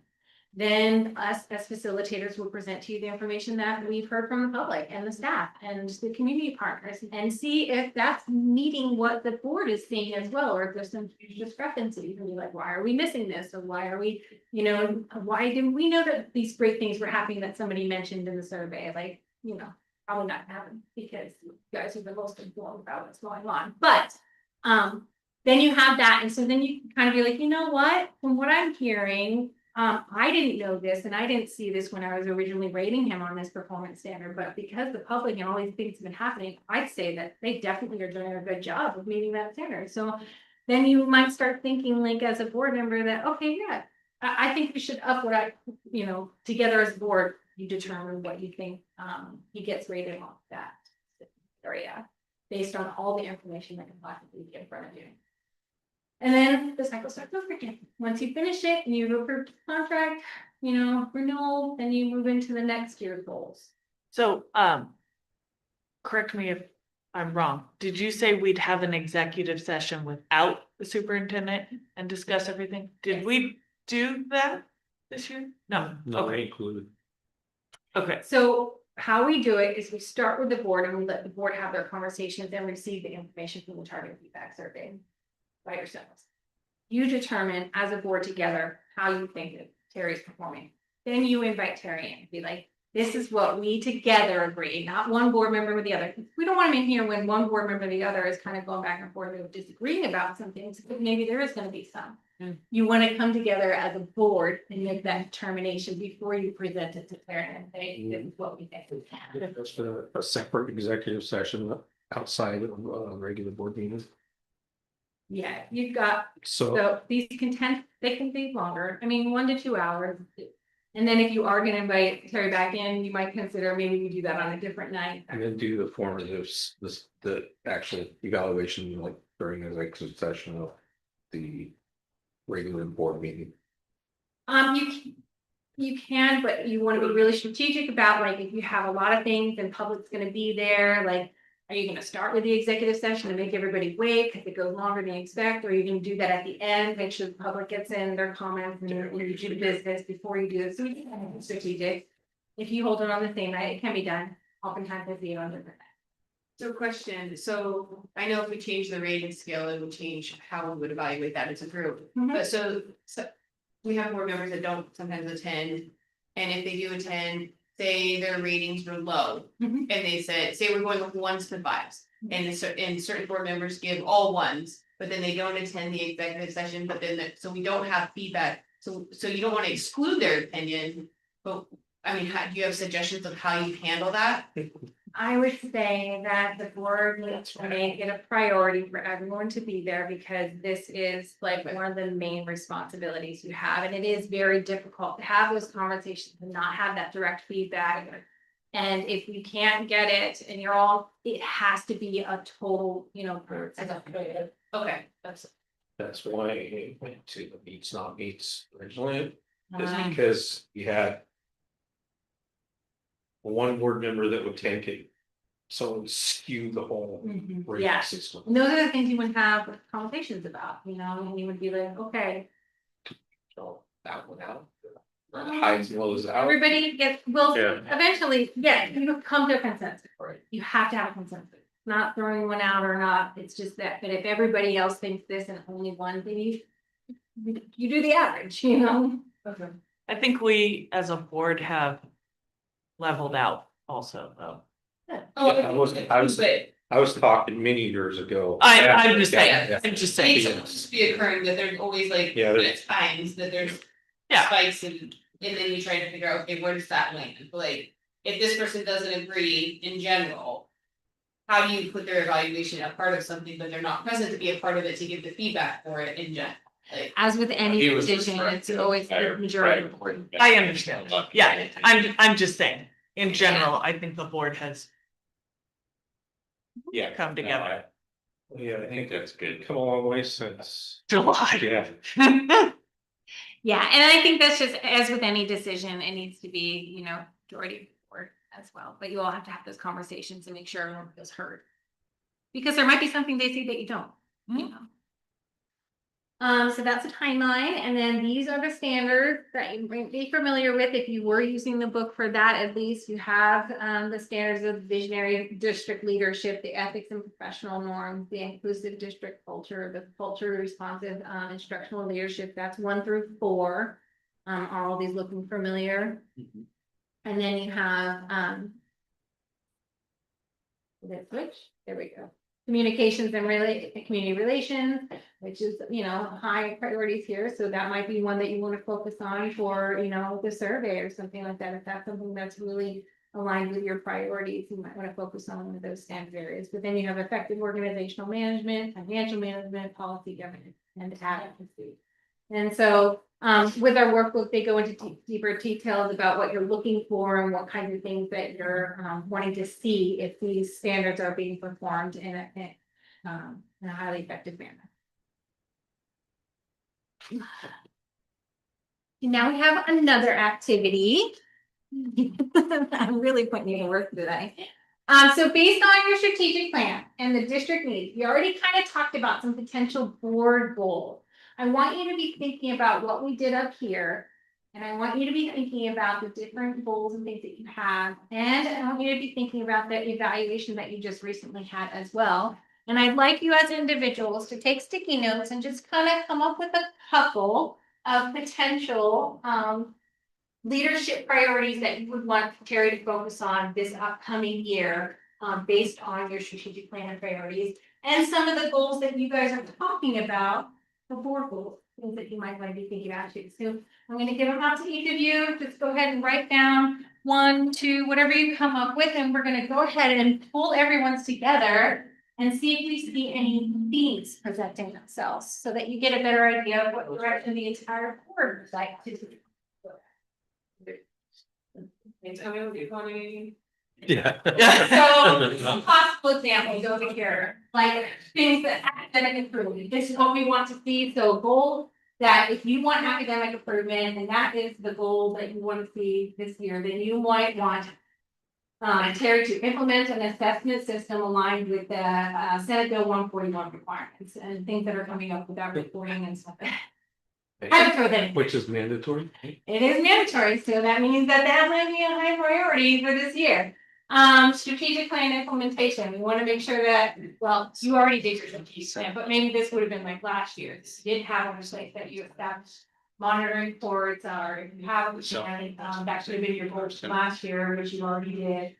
Then us as facilitators will present to you the information that we've heard from the public and the staff and the community partners and see if that's meeting what the board is seeing as well, or if there's some huge discrepancies and be like, why are we missing this? Or why are we, you know, why didn't we know that these great things were happening that somebody mentioned in the survey? Like, you know, probably not happen because you guys are the most informed about what's going on. But then you have that, and so then you can kind of be like, you know what, from what I'm hearing. I didn't know this and I didn't see this when I was originally rating him on this performance standard, but because the public and all these things have been happening, I'd say that they definitely are doing a good job of meeting that standard. So then you might start thinking like as a board member that, okay, yeah, I think we should up what I, you know, together as a board, you determine what you think he gets rated on that area based on all the information that can possibly be in front of you. And then the cycle starts over again. Once you finish it and you've approved the contract, you know, renewal, then you move into the next year's goals. So, correct me if I'm wrong. Did you say we'd have an executive session without the superintendent and discuss everything? Did Yes. we do that this year? No. Not Okay. included. Okay. So how we do it is we start with the board and we let the board have their conversations and receive the information from the target feedback survey by yourselves. You determine as a board together how you think that Terry's performing. Then you invite Terry in, be like, this is what we together agree, not one board member with the other. We don't want him in here when one board member or the other is kind of going back and forth of disagreeing about some things, but maybe there is gonna be some. You want to come together as a board and make that determination before you present it to Terry and say, this is what we think. That's a separate executive session outside of regular board meetings. Yeah, you've got, So so these they can be longer, I mean, 1 to 2 hours. And then if you are gonna invite Terry back in, you might consider maybe we do that on a different night. and then do the formatives, the actual evaluation like during the executive session of the regular board meeting. You can, but you wanna be really strategic about like, if you have a lot of things and public's gonna be there, like. Are you gonna start with the executive session and make everybody wait, cause it goes longer than you expect, or are you gonna do that at the end, make sure the public gets in their comments and you do the business before you do it, so we can kind of be strategic. If you hold it on the same night, it can be done. Oftentimes I see it on different. So question, so I know if we change the rating scale, it would change how we would evaluate that as a group. Mhm. But so we have board members that don't sometimes attend. And if they do attend, say their ratings were low. Mhm. And they said, say we're going with 1s to 5s. And certain board members give all 1s, but then they don't attend the executive session, but then, so we don't have feedback. So you don't want to exclude their opinion, but I mean, do you have suggestions of how you handle that? I would say that the board needs to make it a priority for everyone to be there because this is like one of the main responsibilities you have. And it is very difficult to have those conversations and not have that direct feedback. And if you can't get it and you're all, it has to be a total, you know, as a whole. Okay, That's why it went to the meets not meets originally, is Um, because you had. One board member that would take it, so it would skew the whole rating Yeah. system. And those are the things you would have conversations about, you know, and you would be like, okay, So that one out. Highs and lows out. everybody gets, will Yeah. eventually, yeah, you come to a consensus. Right. You have to have a consensus, not throwing one out or not, it's just that, but if everybody else thinks this and only one thing, you do the average, you know? okay. I think we as a board have leveled out also, though. I was talking many years ago. I'm just Yeah, saying, yeah. I'm just It saying. seems to be occurring that there's always like, Yeah, at times that there's Yeah. spikes and then you try to figure out, okay, where does that land? Like, if this person doesn't agree in general. How do you put their evaluation a part of something, but they're not present to be a part of it to give the feedback for it in general? Like, As with any He was decision, referring it's to always the higher majority. priority. I understand. Yeah, I'm just saying, in general, I think the board has Yeah. come together. Yeah, I think that's good. Come a long way since. July. Yeah. Yeah, and I think that's just, as with any decision, it needs to be, you know, majority board as well, but you all have to have those conversations and make sure everyone feels heard. Because there might be something they see that you don't, you know. So that's a timeline, and then these are the standards that you might be familiar with. If you were using the book for that, at least you have the standards of visionary district leadership, the ethics and professional norms, the inclusive district culture, the culture responsive instructional leadership. That's 1 through 4. Are all these looking familiar? And then you have did it switch? There we go. Communications and community relations, which is, you know, high priorities here. So that might be one that you want to focus on for, you know, the survey or something like that. If that's something that's really aligned with your priorities, you might want to focus on one of those standard areas. But then you have effective organizational management, financial management, policy governance, and advocacy. And so with our workbook, they go into deeper details about what you're looking for and what kinds of things that you're wanting to see if these standards are being performed in a highly effective manner. Now we have another activity. I'm really putting you to work today. So based on your strategic plan and the district needs, we already kind of talked about some potential board goals. I want you to be thinking about what we did up here. And I want you to be thinking about the different goals and things that you have. And I want you to be thinking about the evaluation that you just recently had as well. And I'd like you as individuals to take sticky notes and just kind of come up with a couple of potential leadership priorities that you would want Terry to focus on this upcoming year, based on your strategic plan and priorities. And some of the goals that you guys are talking about, the board goals, things that you might want to be thinking about too. So I'm going to give them out to each of you. Just go ahead and write down 1, 2, whatever you come up with, and we're going to go ahead and pull everyone's together and see if we see any themes presenting themselves so that you get a better idea of what direction the entire board would like to do. Yeah. So, some possible examples over here, like things that academic improvement, this is what we want to see, so goal. That if you want academic improvement, and that is the goal that you want to see this year, then you might want. Terry to implement an assessment system aligned with the Senate Bill 141 requirements and things that are coming up with that reporting and stuff. Had to throw that in. Which is mandatory. It is mandatory, so that means that that might be a high priority for this year. Strategic plan implementation, we wanna make sure that, well, you already did your strategic plan, but maybe this would have been like last year. You did have on the slate that you established monitoring boards, or you have, that should have been your boards last year, which you already did.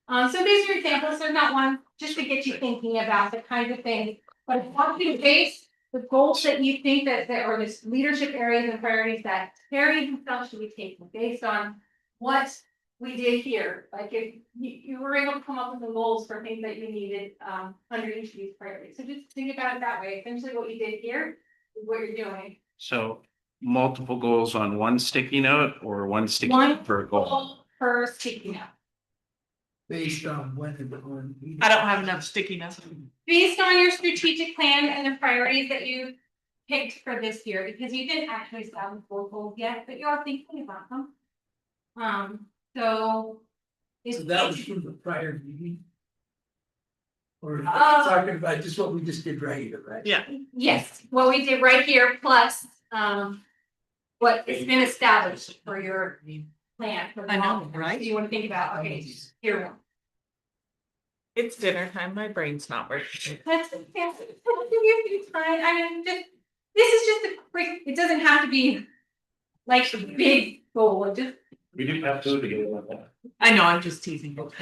So these are examples, they're not one, just to get you thinking about the kinds of things, but I want you to base the goals that you think that there are this leadership areas and priorities that Terry himself should be taking based on what we did here. Like if you were able to come up with the goals for things that you needed under each of these priorities. So just think about it that way. Essentially what you did here is what you're doing. So multiple goals on one sticky note or one sticky One note per goal? goal per sticky note. Based on when it. I don't have enough stickiness. Based on your strategic plan and the priorities that you picked for this year, because you didn't actually establish both goals yet, but you're thinking about them. So. So that was from the prior meeting? Or Uh, talking about just what we just did right here, right? Yeah. Yes, what we did right here, plus, what has been established for your plan. for the I know, long term. right? So you wanna think about, okay, here. It's dinner time, my brain's not working. That's, yeah, it's fine, I mean, this is just a quick, it doesn't have to be like a big goal, it just. We didn't have to do it. I know, I'm just teasing. Just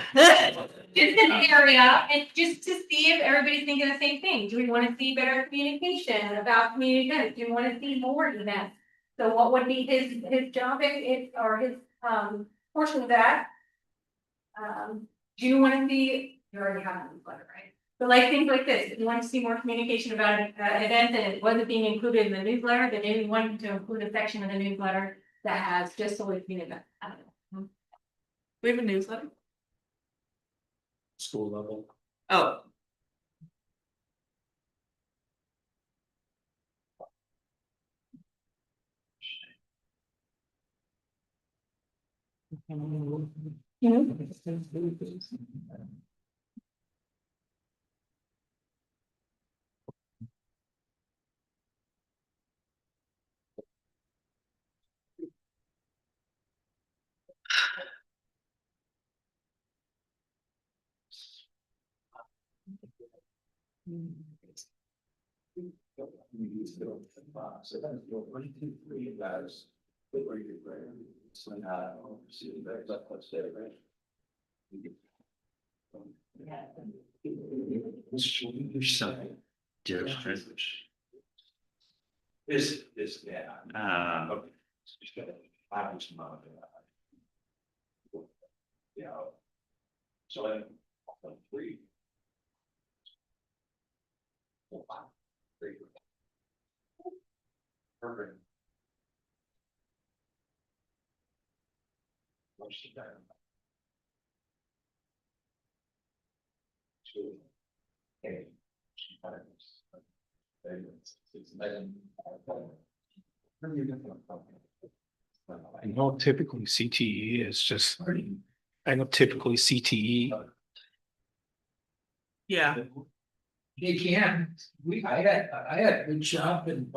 an area, and just to see if everybody's thinking the same thing, do we wanna see better communication about community events, do we wanna see more events? So what would be his job, or his, portion of that? Do you wanna see, you already have a newsletter, right? So like things like this, if you want to see more communication about an event and it wasn't being included in the newsletter, then maybe you want to include a section of the newsletter that has just solely community events. I don't know. We have a newsletter? School level. Oh. Is, yeah. Yeah. So I. Three. Perfect. What's the time? Two. Okay. I know typically CTE is just, I know typically CTE. Yeah. They can, I had good shop and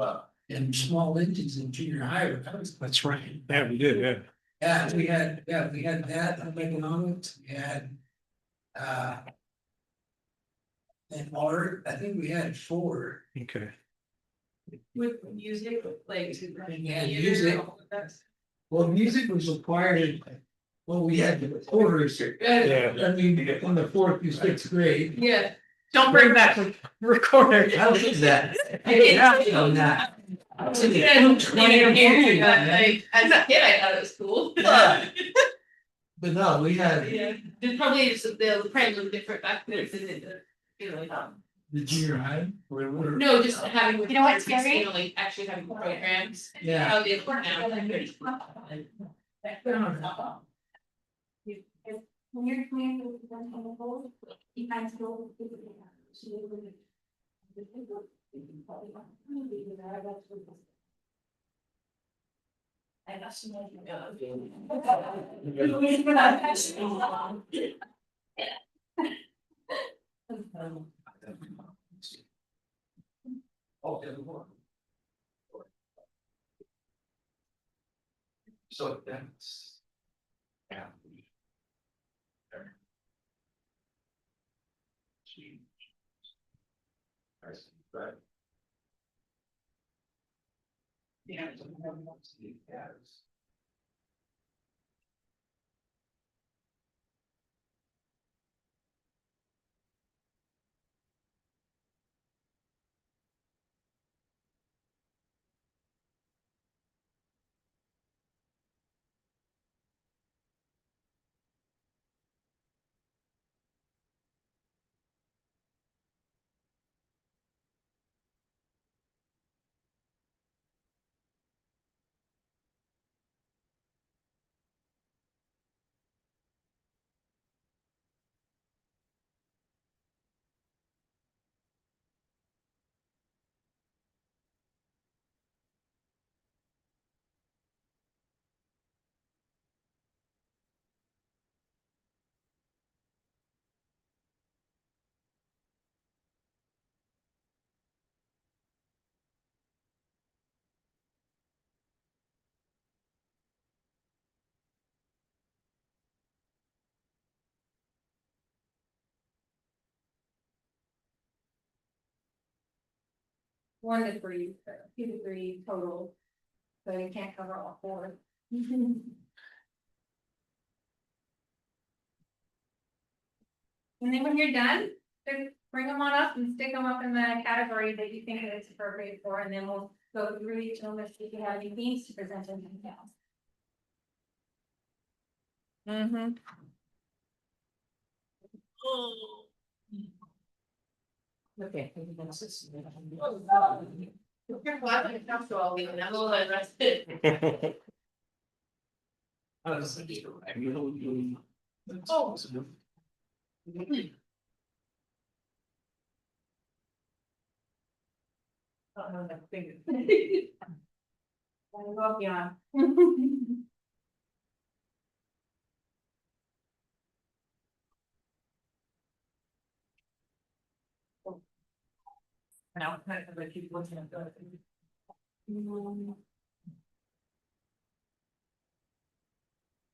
small engines in junior high. That's right. Yeah, we did, yeah. Yeah, we had that in economics, we had. And art, I think we had 4. Okay. With music, like. Yeah, music. Well, music was required, well, we had the quarters. Yeah. I mean, in the 4th through 6th grade. Yeah. Don't bring back the recorder. How is that? Yeah. On that. As a kid, I thought it was cool. But no, we had Yeah, there's probably just the print was different back then, isn't it? the junior high. No, just having. You know what's scary? You know, like actually having programs. Yeah. How they work now. When you're communicating with them on the whole, you kind of go. And that's. So that's. Yeah. Right. Yeah. One to three, 2 to 3 total. So you can't cover all 4. And then when you're done, just bring them on up and stick them up in the category that you think that it's appropriate for, and then we'll go through each of them and see if you have any themes to present in details. Mm-hmm. Okay. You're glad it comes to all these, and I'm a little interested. Oh. Wanna go up beyond. Now, I keep looking at that. And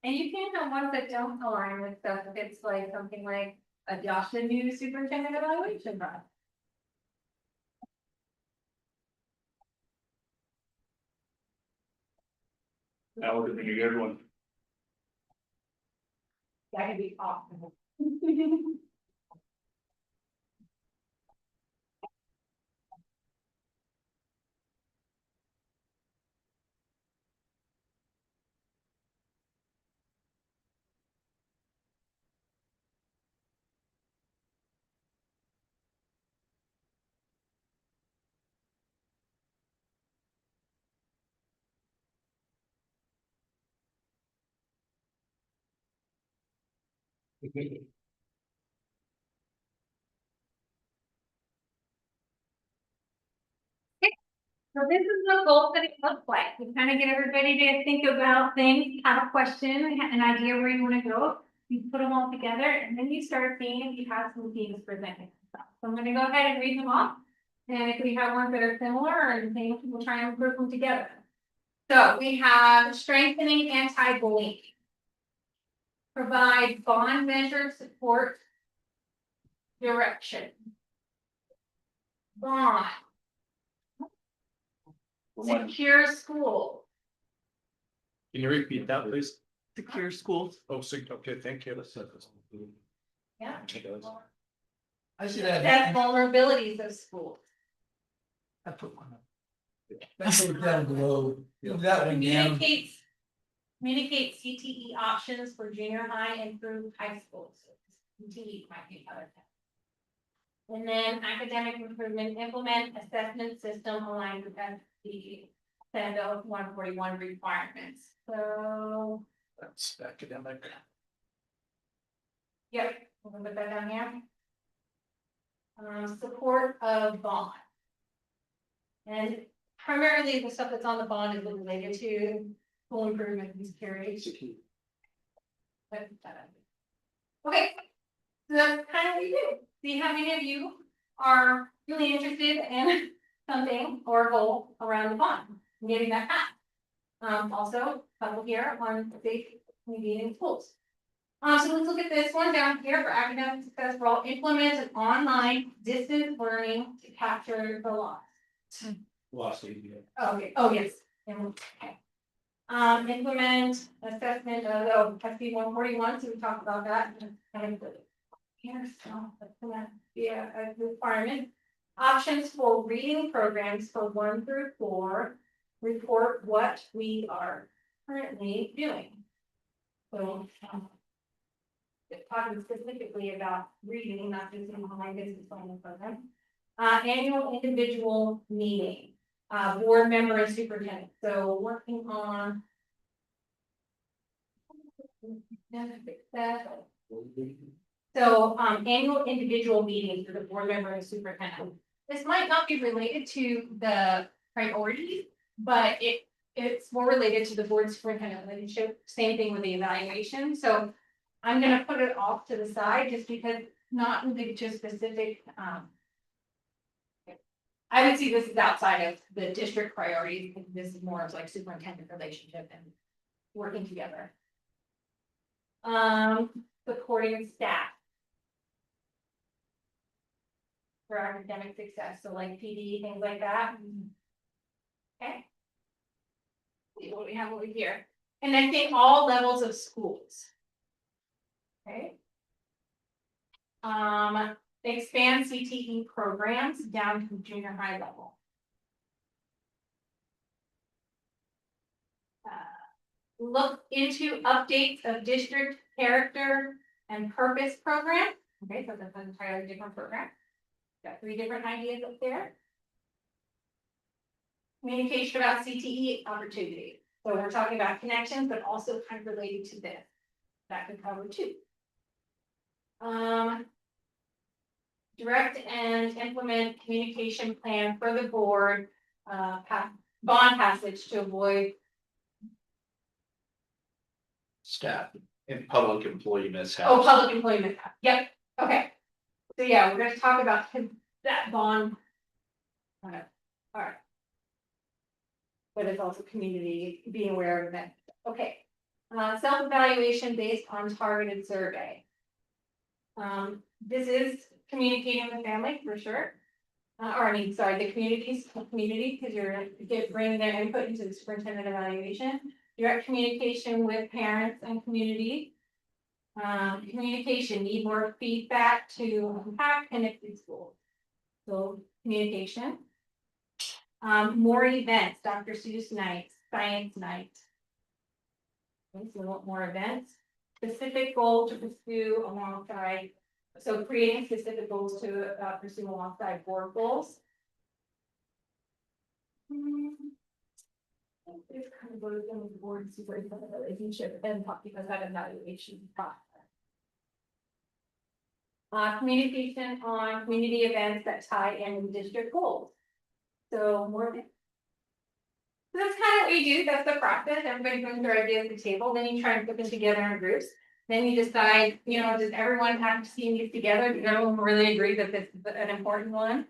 you can have ones that don't align with stuff, if it's like something like adopt a new superintendent evaluation process. That would have been a good one. That could be awesome. So this is the goal that it looks like. We kind of get everybody to think about things, have a question, an idea where you want to go. You put them all together and then you start seeing if you have some themes presented. So I'm going to go ahead and read them off. And if we have ones that are similar and things, we'll try and group them together. So we have strengthening anti-bullying. Provide bond measure support. Direction. Bond. Secure school. Can you repeat that, please? Secure schools. Oh, okay, thank you. Yeah. I should add. That's vulnerabilities of schools. I put one up. That's it down below, move that one down. Communicate CTE options for junior high and through high schools. CTE might be other things. And then academic improvement, implement assessment system aligned with the Senate 141 requirements. So, That's academic. yep, we'll put that down here. Support of bond. And primarily the stuff that's on the bond is related to school improvement and security. Okay, so that's kind of what we do. See how many of you are really interested in something or a goal around the bond, and getting that passed. Also, couple here on safe community in schools. So let's look at this one down here for academic success for all, implement an online distance learning to capture the loss. Lost idea. Okay, oh, yes. Okay. Implement assessment of SB 141, so we talked about that. And here, so that's gonna be a requirement. Options for reading programs for 1 through 4. Report what we are currently doing. So, it's talking specifically about reading, not just in online business planning program. Annual individual meeting, board member and superintendent, so working on. So, annual individual meetings for the board member and superintendent. This might not be related to the priorities, but it's more related to the board superintendent relationship, same thing with the evaluation, so. I'm gonna put it off to the side just because not related to specific, I would see this as outside of the district priorities, this is more of like superintendent relationship and working together. Supporting staff. For academic success, so like PD, things like that. Okay. See what we have over here, and I think all levels of schools. Okay. Expand CTE programs down to junior high level. Look into updates of district character and purpose program. Okay, so that's an entirely different program. Got 3 different ideas up there. Communication about CTE opportunity. So we're talking about connections, but also kind of related to this. That could cover 2. Direct and implement communication plan for the board, bond passage to avoid. Staff and public employee mishaps. Oh, public employment, yep, okay. So yeah, we're gonna talk about that bond. Alright. But it's also community being aware of that, okay. Self-evaluation based on targeted survey. This is communicating with family for sure. The community, because you're bringing their input into the superintendent evaluation. Direct communication with parents and community. Communication, need more feedback to impact connected schools. So communication. More events, Dr. Seuss night, science night. Okay, so we want more events. Specific goal to pursue alongside, so creating specific goals to pursue alongside board goals. It's kind of goes in with the board and superintendent relationship and talking about that evaluation process. Communication on community events that tie in with district goals. So more. So that's kind of what you do, that's the process, everybody brings their ideas to the table, then you try and put them together in groups. Then you decide, does everyone have to see these together, does everyone really agree that this is an important one?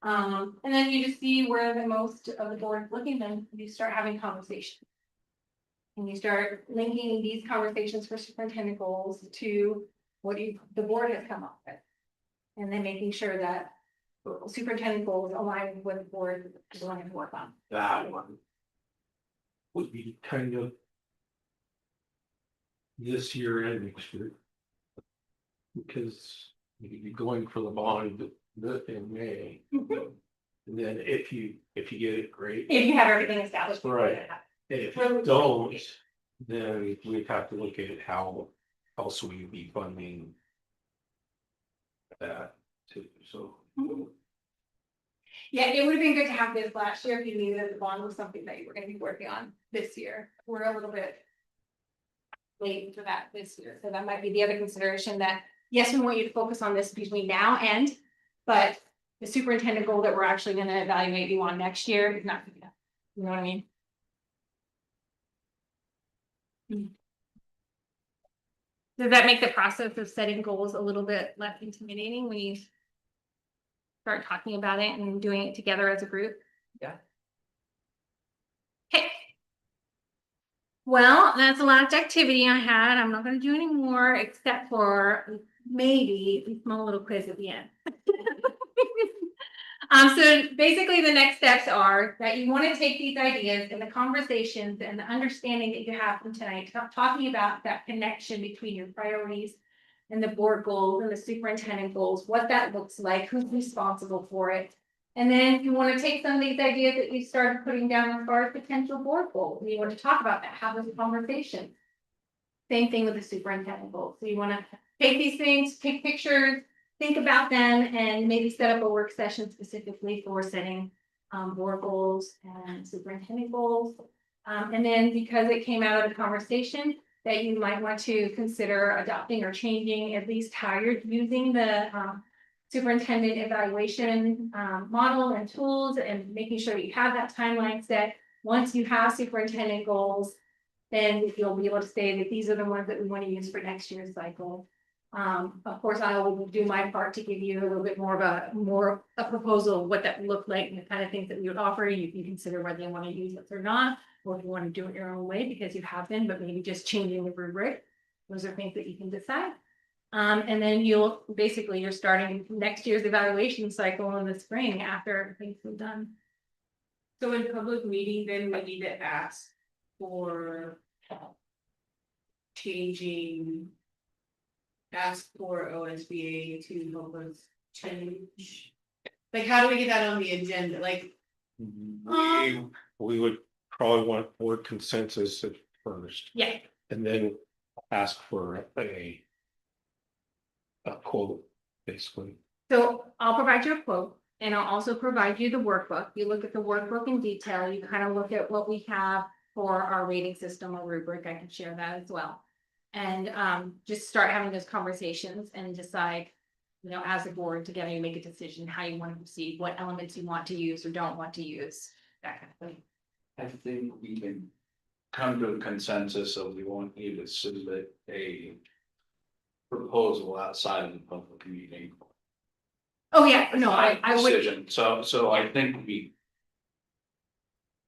And then you just see where the most of the board is looking, then you start having conversations. And you start linking these conversations for superintendent goals to what the board has come up with. And then making sure that superintendent goals align with what the board is going to work on. That one would be kind of this year and next year. Because you'd be going for the bond in May. And then if you get it, great. If you have everything established. Right. And if you don't, then we'd have to look at how else we'd be funding that too, so. Yeah, it would have been good to have this last year if you knew that the bond was something that you were gonna be working on this year. We're a little bit late for that this year, so that might be the other consideration that, yes, we want you to focus on this between now and, but the superintendent goal that we're actually gonna evaluate you on next year is not gonna be enough. You know what I mean? Does that make the process of setting goals a little bit less intimidating when you start talking about it and doing it together as a group? Yeah. Okay. Well, that's the last activity I had. I'm not gonna do any more except for maybe a small little quiz at the end. So basically the next steps are that you want to take these ideas and the conversations and the understanding that you have from tonight, talking about that connection between your priorities and the board goals and the superintendent goals, what that looks like, who's responsible for it. And then you want to take some of these ideas that you started putting down as far as potential board goals, and you want to talk about that, have those conversations. Same thing with the superintendent goals. So you want to take these things, take pictures, think about them, and maybe set up a work session specifically for setting board goals and superintendent goals. And then because it came out of the conversation, that you might want to consider adopting or changing at least how you're using the superintendent evaluation model and tools, and making sure that you have that timeline set. Once you have superintendent goals, then you'll be able to say that these are the ones that we want to use for next year's cycle. Of course, I will do my part to give you a little bit more of a proposal of what that would look like and the kind of things that we would offer. You can consider whether you want to use this or not, or if you want to do it your own way because you have been, but maybe just changing the rubric. Those are things that you can decide. And then you're starting next year's evaluation cycle in the spring after everything's been done. So in public meeting, then we need to ask for changing. Ask for OSBA to help us change. Like, how do we get that on the agenda? Like, We would probably want board consensus at first, Yeah, and then ask for a quote, basically. so I'll provide you a quote and I'll also provide you the workbook. You look at the workbook in detail, you kind of look at what we have for our rating system or rubric. I can share that as well. And just start having those conversations and decide, as a board together, you make a decision how you want to proceed, what elements you want to use or don't want to use, that kind of thing. I think we can come to a consensus of we want you to submit a proposal outside of the public meeting. Oh, yeah, no, I would, Decision, so I think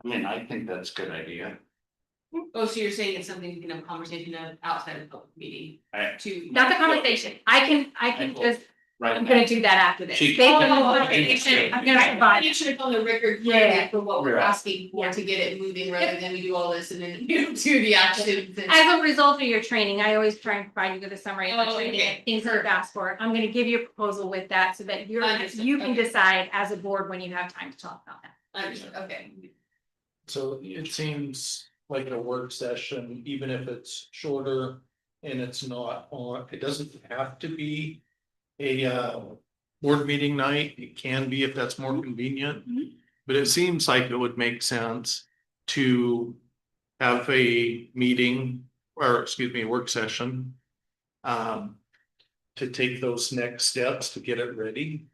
I think that's a good idea. oh, so you're saying it's something we can have a conversation of outside of the public meeting to. that's a conversation. I can just, I'm Right, gonna do that after this. She- Based on the Oh, conversation, I'm I gonna provide. should have on the record Yeah. for what we're Right. asking for Yeah. to get it moving rather than we do all this and then you do the actions. and- As a result of your training, I always try and provide you with a summary of the Oh, training, okay. and things that you've asked for. I'm gonna give you a proposal with that so that Understood. you can Okay. decide as a board when you have time to talk about that. Understood, okay. So it seems like a work session, even if it's shorter and it's not on, it doesn't have to be a board meeting night. It can be if that's more convenient. Mhm. But it seems like it would make sense to have a meeting, or excuse me, a work session. To take those next steps to get it ready.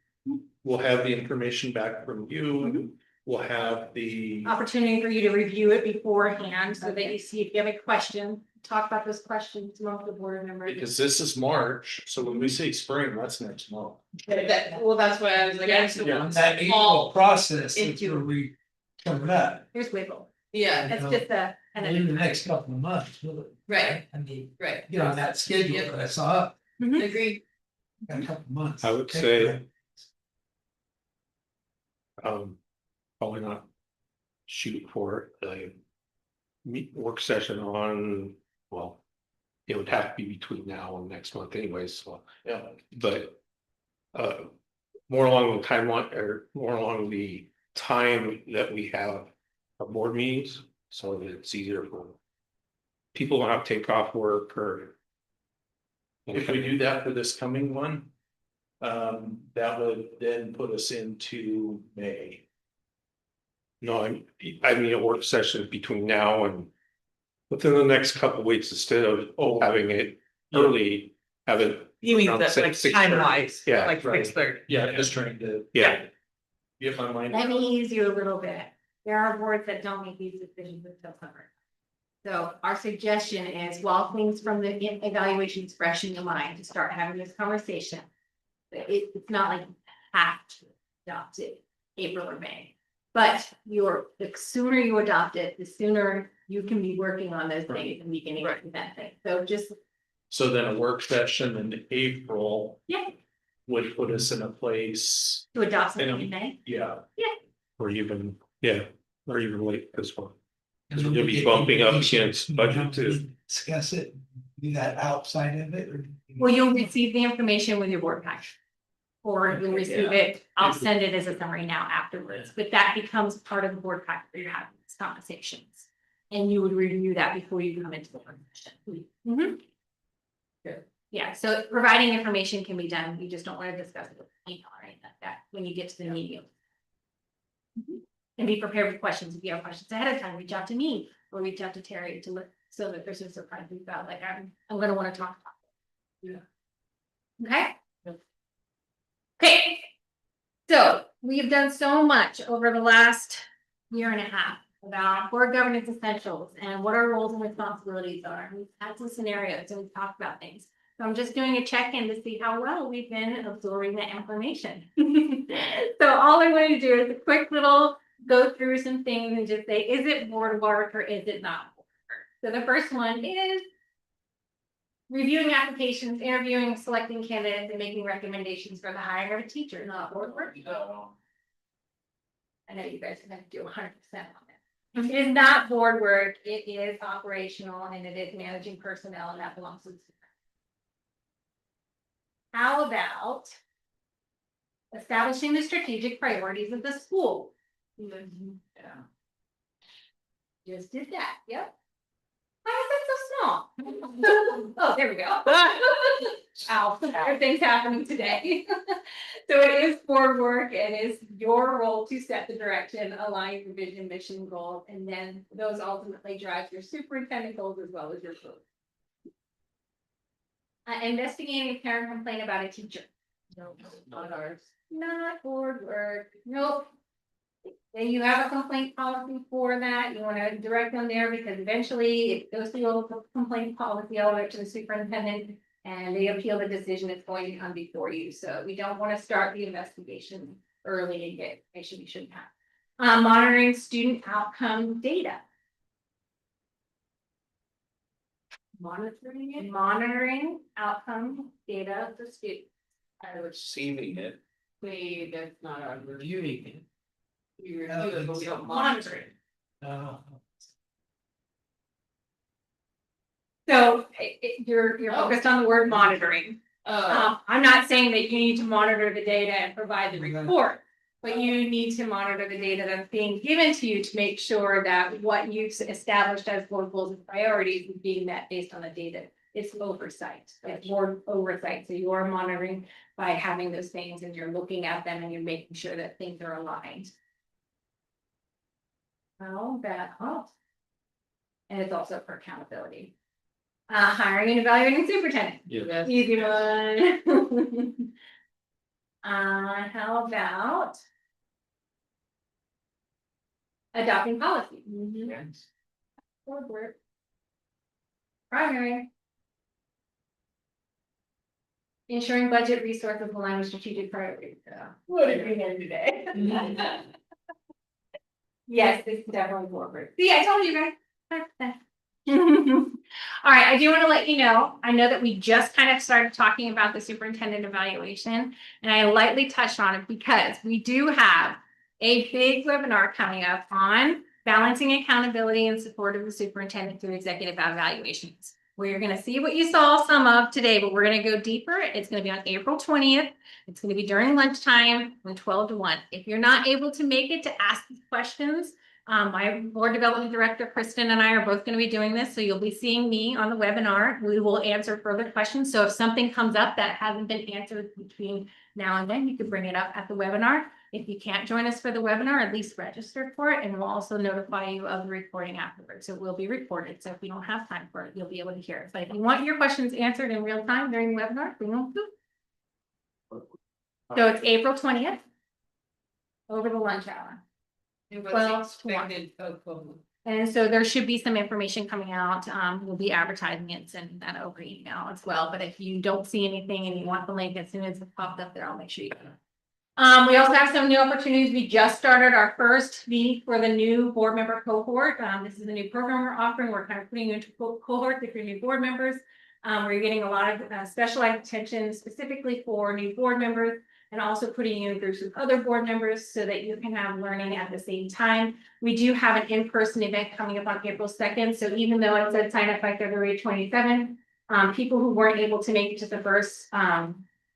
We'll have the information back from you. We'll have the. Opportunity for you to review it beforehand so that you see if you have a question, talk about those questions among the board members. Because this is March, so when we say spring, that's next month. Well, that's what I was like, I just don't Yeah. want That small, April process, that's into- where we come up. Here's wiggle. yeah, That's just a, In the next couple of months, really. right, I mean, right. get on that schedule that I saw, Agree. in a couple of months. I would Take say- that. Probably not shoot for a work session on, well, it would have to be between now and next month anyways, so, Yeah. but more along the timeline, or more along the time that we have our board meetings, so that it's easier for people don't have to take off work or. If we do that for this coming one. That would then put us into May. No, I mean, a work session between now and within the next couple of weeks, instead of having it early, have it. You mean around that like 6:30. time wise, Yeah, like right. 6:30. Yeah, just trying to. Yeah. Get my mind. Let me ease you a little bit. There are boards that don't make these decisions until summer. So our suggestion is, while things from the evaluation is fresh in your mind, to start having this conversation. It's not like you have to adopt it April or May. But the sooner you adopt it, the sooner you can be working on those things and beginning of that thing. So just, So then a work session in April. Yeah. Would put us in a place, to adopt something And- in May. yeah. Yeah. Or even, yeah, or even late this one. And we're then gonna we be get bumping up information, against budget how too. we Discuss it, do that outside of it, or? Well, you'll receive the information with your board pack. Or you'll receive it, I'll send it as a summary now afterwards, but that becomes part of the board pack where you're having these conversations. And you would review that before you come into the work session. Mhm. Yeah, so providing information can be done, you just don't want to discuss it with email or anything like that when you get to the meeting. And be prepared with questions, if you have questions ahead of time, reach out to me or reach out to Terry to look, so that there's no surprises about, like, I'm gonna wanna talk about it. Yeah. Okay? Okay. So we've done so much over the last year and a half about board governance essentials and what our roles and responsibilities are. We've had some scenarios and we've talked about things. So I'm just doing a check-in to see how well we've been absorbing that information. So all I want to do is a quick little go through some things and just say, is it board work or is it not board work? So the first one is reviewing applications, interviewing, selecting candidates, and making recommendations for the hiring of a teacher, not board work. I know you guys are gonna do 100% on it. It is not board work, it is operational and it is managing personnel and that belongs to the. How about establishing the strategic priorities of the school? Yeah. Just did that, yep. Why is it so small? Oh, there we go. Ow, everything's happening today. So it is board work, it is your role to set the direction, align your vision, mission, goals, and then those ultimately drive your superintendent goals as well as your goals. Investigating a parent complaint about a teacher. No, not ours. Not board work, nope. Then you have a complaint policy for that, you wanna direct them there because eventually it goes through a complaint policy all the way to the superintendent. And they appeal the decision, it's going to come before you, so we don't wanna start the investigation early and get information we shouldn't have. Monitoring student outcome data. Monitoring outcome data of the student. Receiving it. Wait, that's not our. Reviewing it. We review it, but we don't Monitor monitor. it. So you're focused on the word monitoring. Oh, I'm not saying that you need to monitor the data and provide the report. But you need to monitor the data that's being given to you to make sure that what you've established as board goals and priorities is being met based on the data. It's oversight, it's board oversight, so you're monitoring by having those things and you're looking at them and you're making sure that things are aligned. Oh, that helps. And it's also for accountability. Hiring and evaluating superintendent. Yeah. Easy one. How about? Adopting policy. Board work. Primary. Ensuring budget resources align with strategic priorities. What are you doing today? Yes, it's definitely board work. See, I told you guys. All right, I do want to let you know, I know that we just kind of started talking about the superintendent evaluation, and I lightly touched on it because we do have a big webinar coming up on balancing accountability and support of the superintendent through executive evaluations. Where you're going to see what you saw some of today, but we're going to go deeper. It's going to be on April 20th. It's going to be during lunchtime from 12 to 1. If you're not able to make it to ask these questions, my board development director, Kristen, and I are both going to be doing this. So you'll be seeing me on the webinar. We will answer further questions. So if something comes up that hasn't been answered between now and then, you could bring it up at the webinar. If you can't join us for the webinar, at least register for it, and we'll also notify you of the recording afterwards. It will be recorded. So if you don't have time for it, you'll be able to hear it. But if you want your questions answered in real time during the webinar, bring them through. So it's April 20th. Over the lunch hour. it was 12 to 1. expected, oh, And so there should be some information coming out. We'll be advertising it, sending that over email as well. But if you don't see anything and you want the link as soon as it popped up there, I'll make sure you get it. We also have some new opportunities. We just started our first meeting for the new board member cohort. This is a new program we're offering. We're kind of putting you into cohorts if you're new board members. We're getting a lot of specialized attention specifically for new board members and also putting you in groups with other board members so that you can have learning at the same time. We do have an in-person event coming up on April 2nd. So even though it said sign up by February 27th, people who weren't able to make it to the first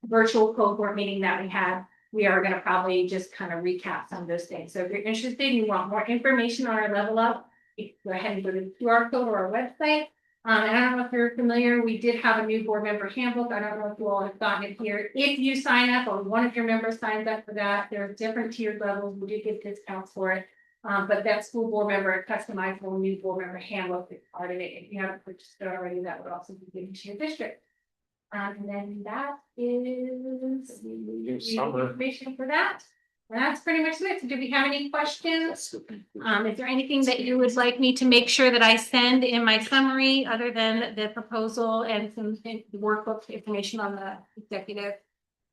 virtual cohort meeting that we had, we are going to probably just kind of recap some of those things. So if you're interested, and you want more information on our level up, you can go ahead and go to the QR code or our website. And I don't know if you're familiar, we did have a new board member handbook. I don't know if you all have gotten it here. If you sign up or one of your members signs up for that, there are different tiered levels. We do give discounts for it. But that school board member customizable new board member handbook is part of it. If you haven't purchased it already, that would also be given to your district. And then that is the Summer. information for that. And that's pretty much it. So do we have any questions? Is there anything that you would like me to make sure that I send in my summary other than the proposal and some workbook information on the executive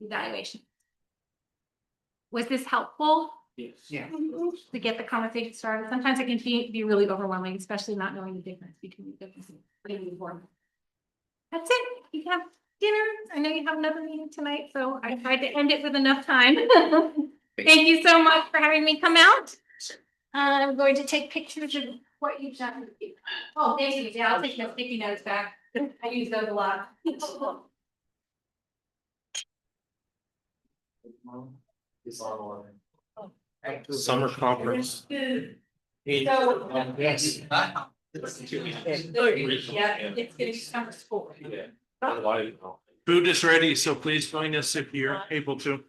evaluation? Was this helpful? Yes. To get the conversation started? Sometimes it can be really overwhelming, especially not knowing the difference between the differences. That's it. You have dinner. I know you have another meeting tonight, so I tried to end it with enough time. Thank you so much for having me come out. I'm going to take pictures of what you've done. Oh, thank you. Yeah, I'll take my sticky notes back. I use those a lot. Summer conference. So- Yes. Yeah, it's gonna be summer school. Food is ready, so please join us if you're able to.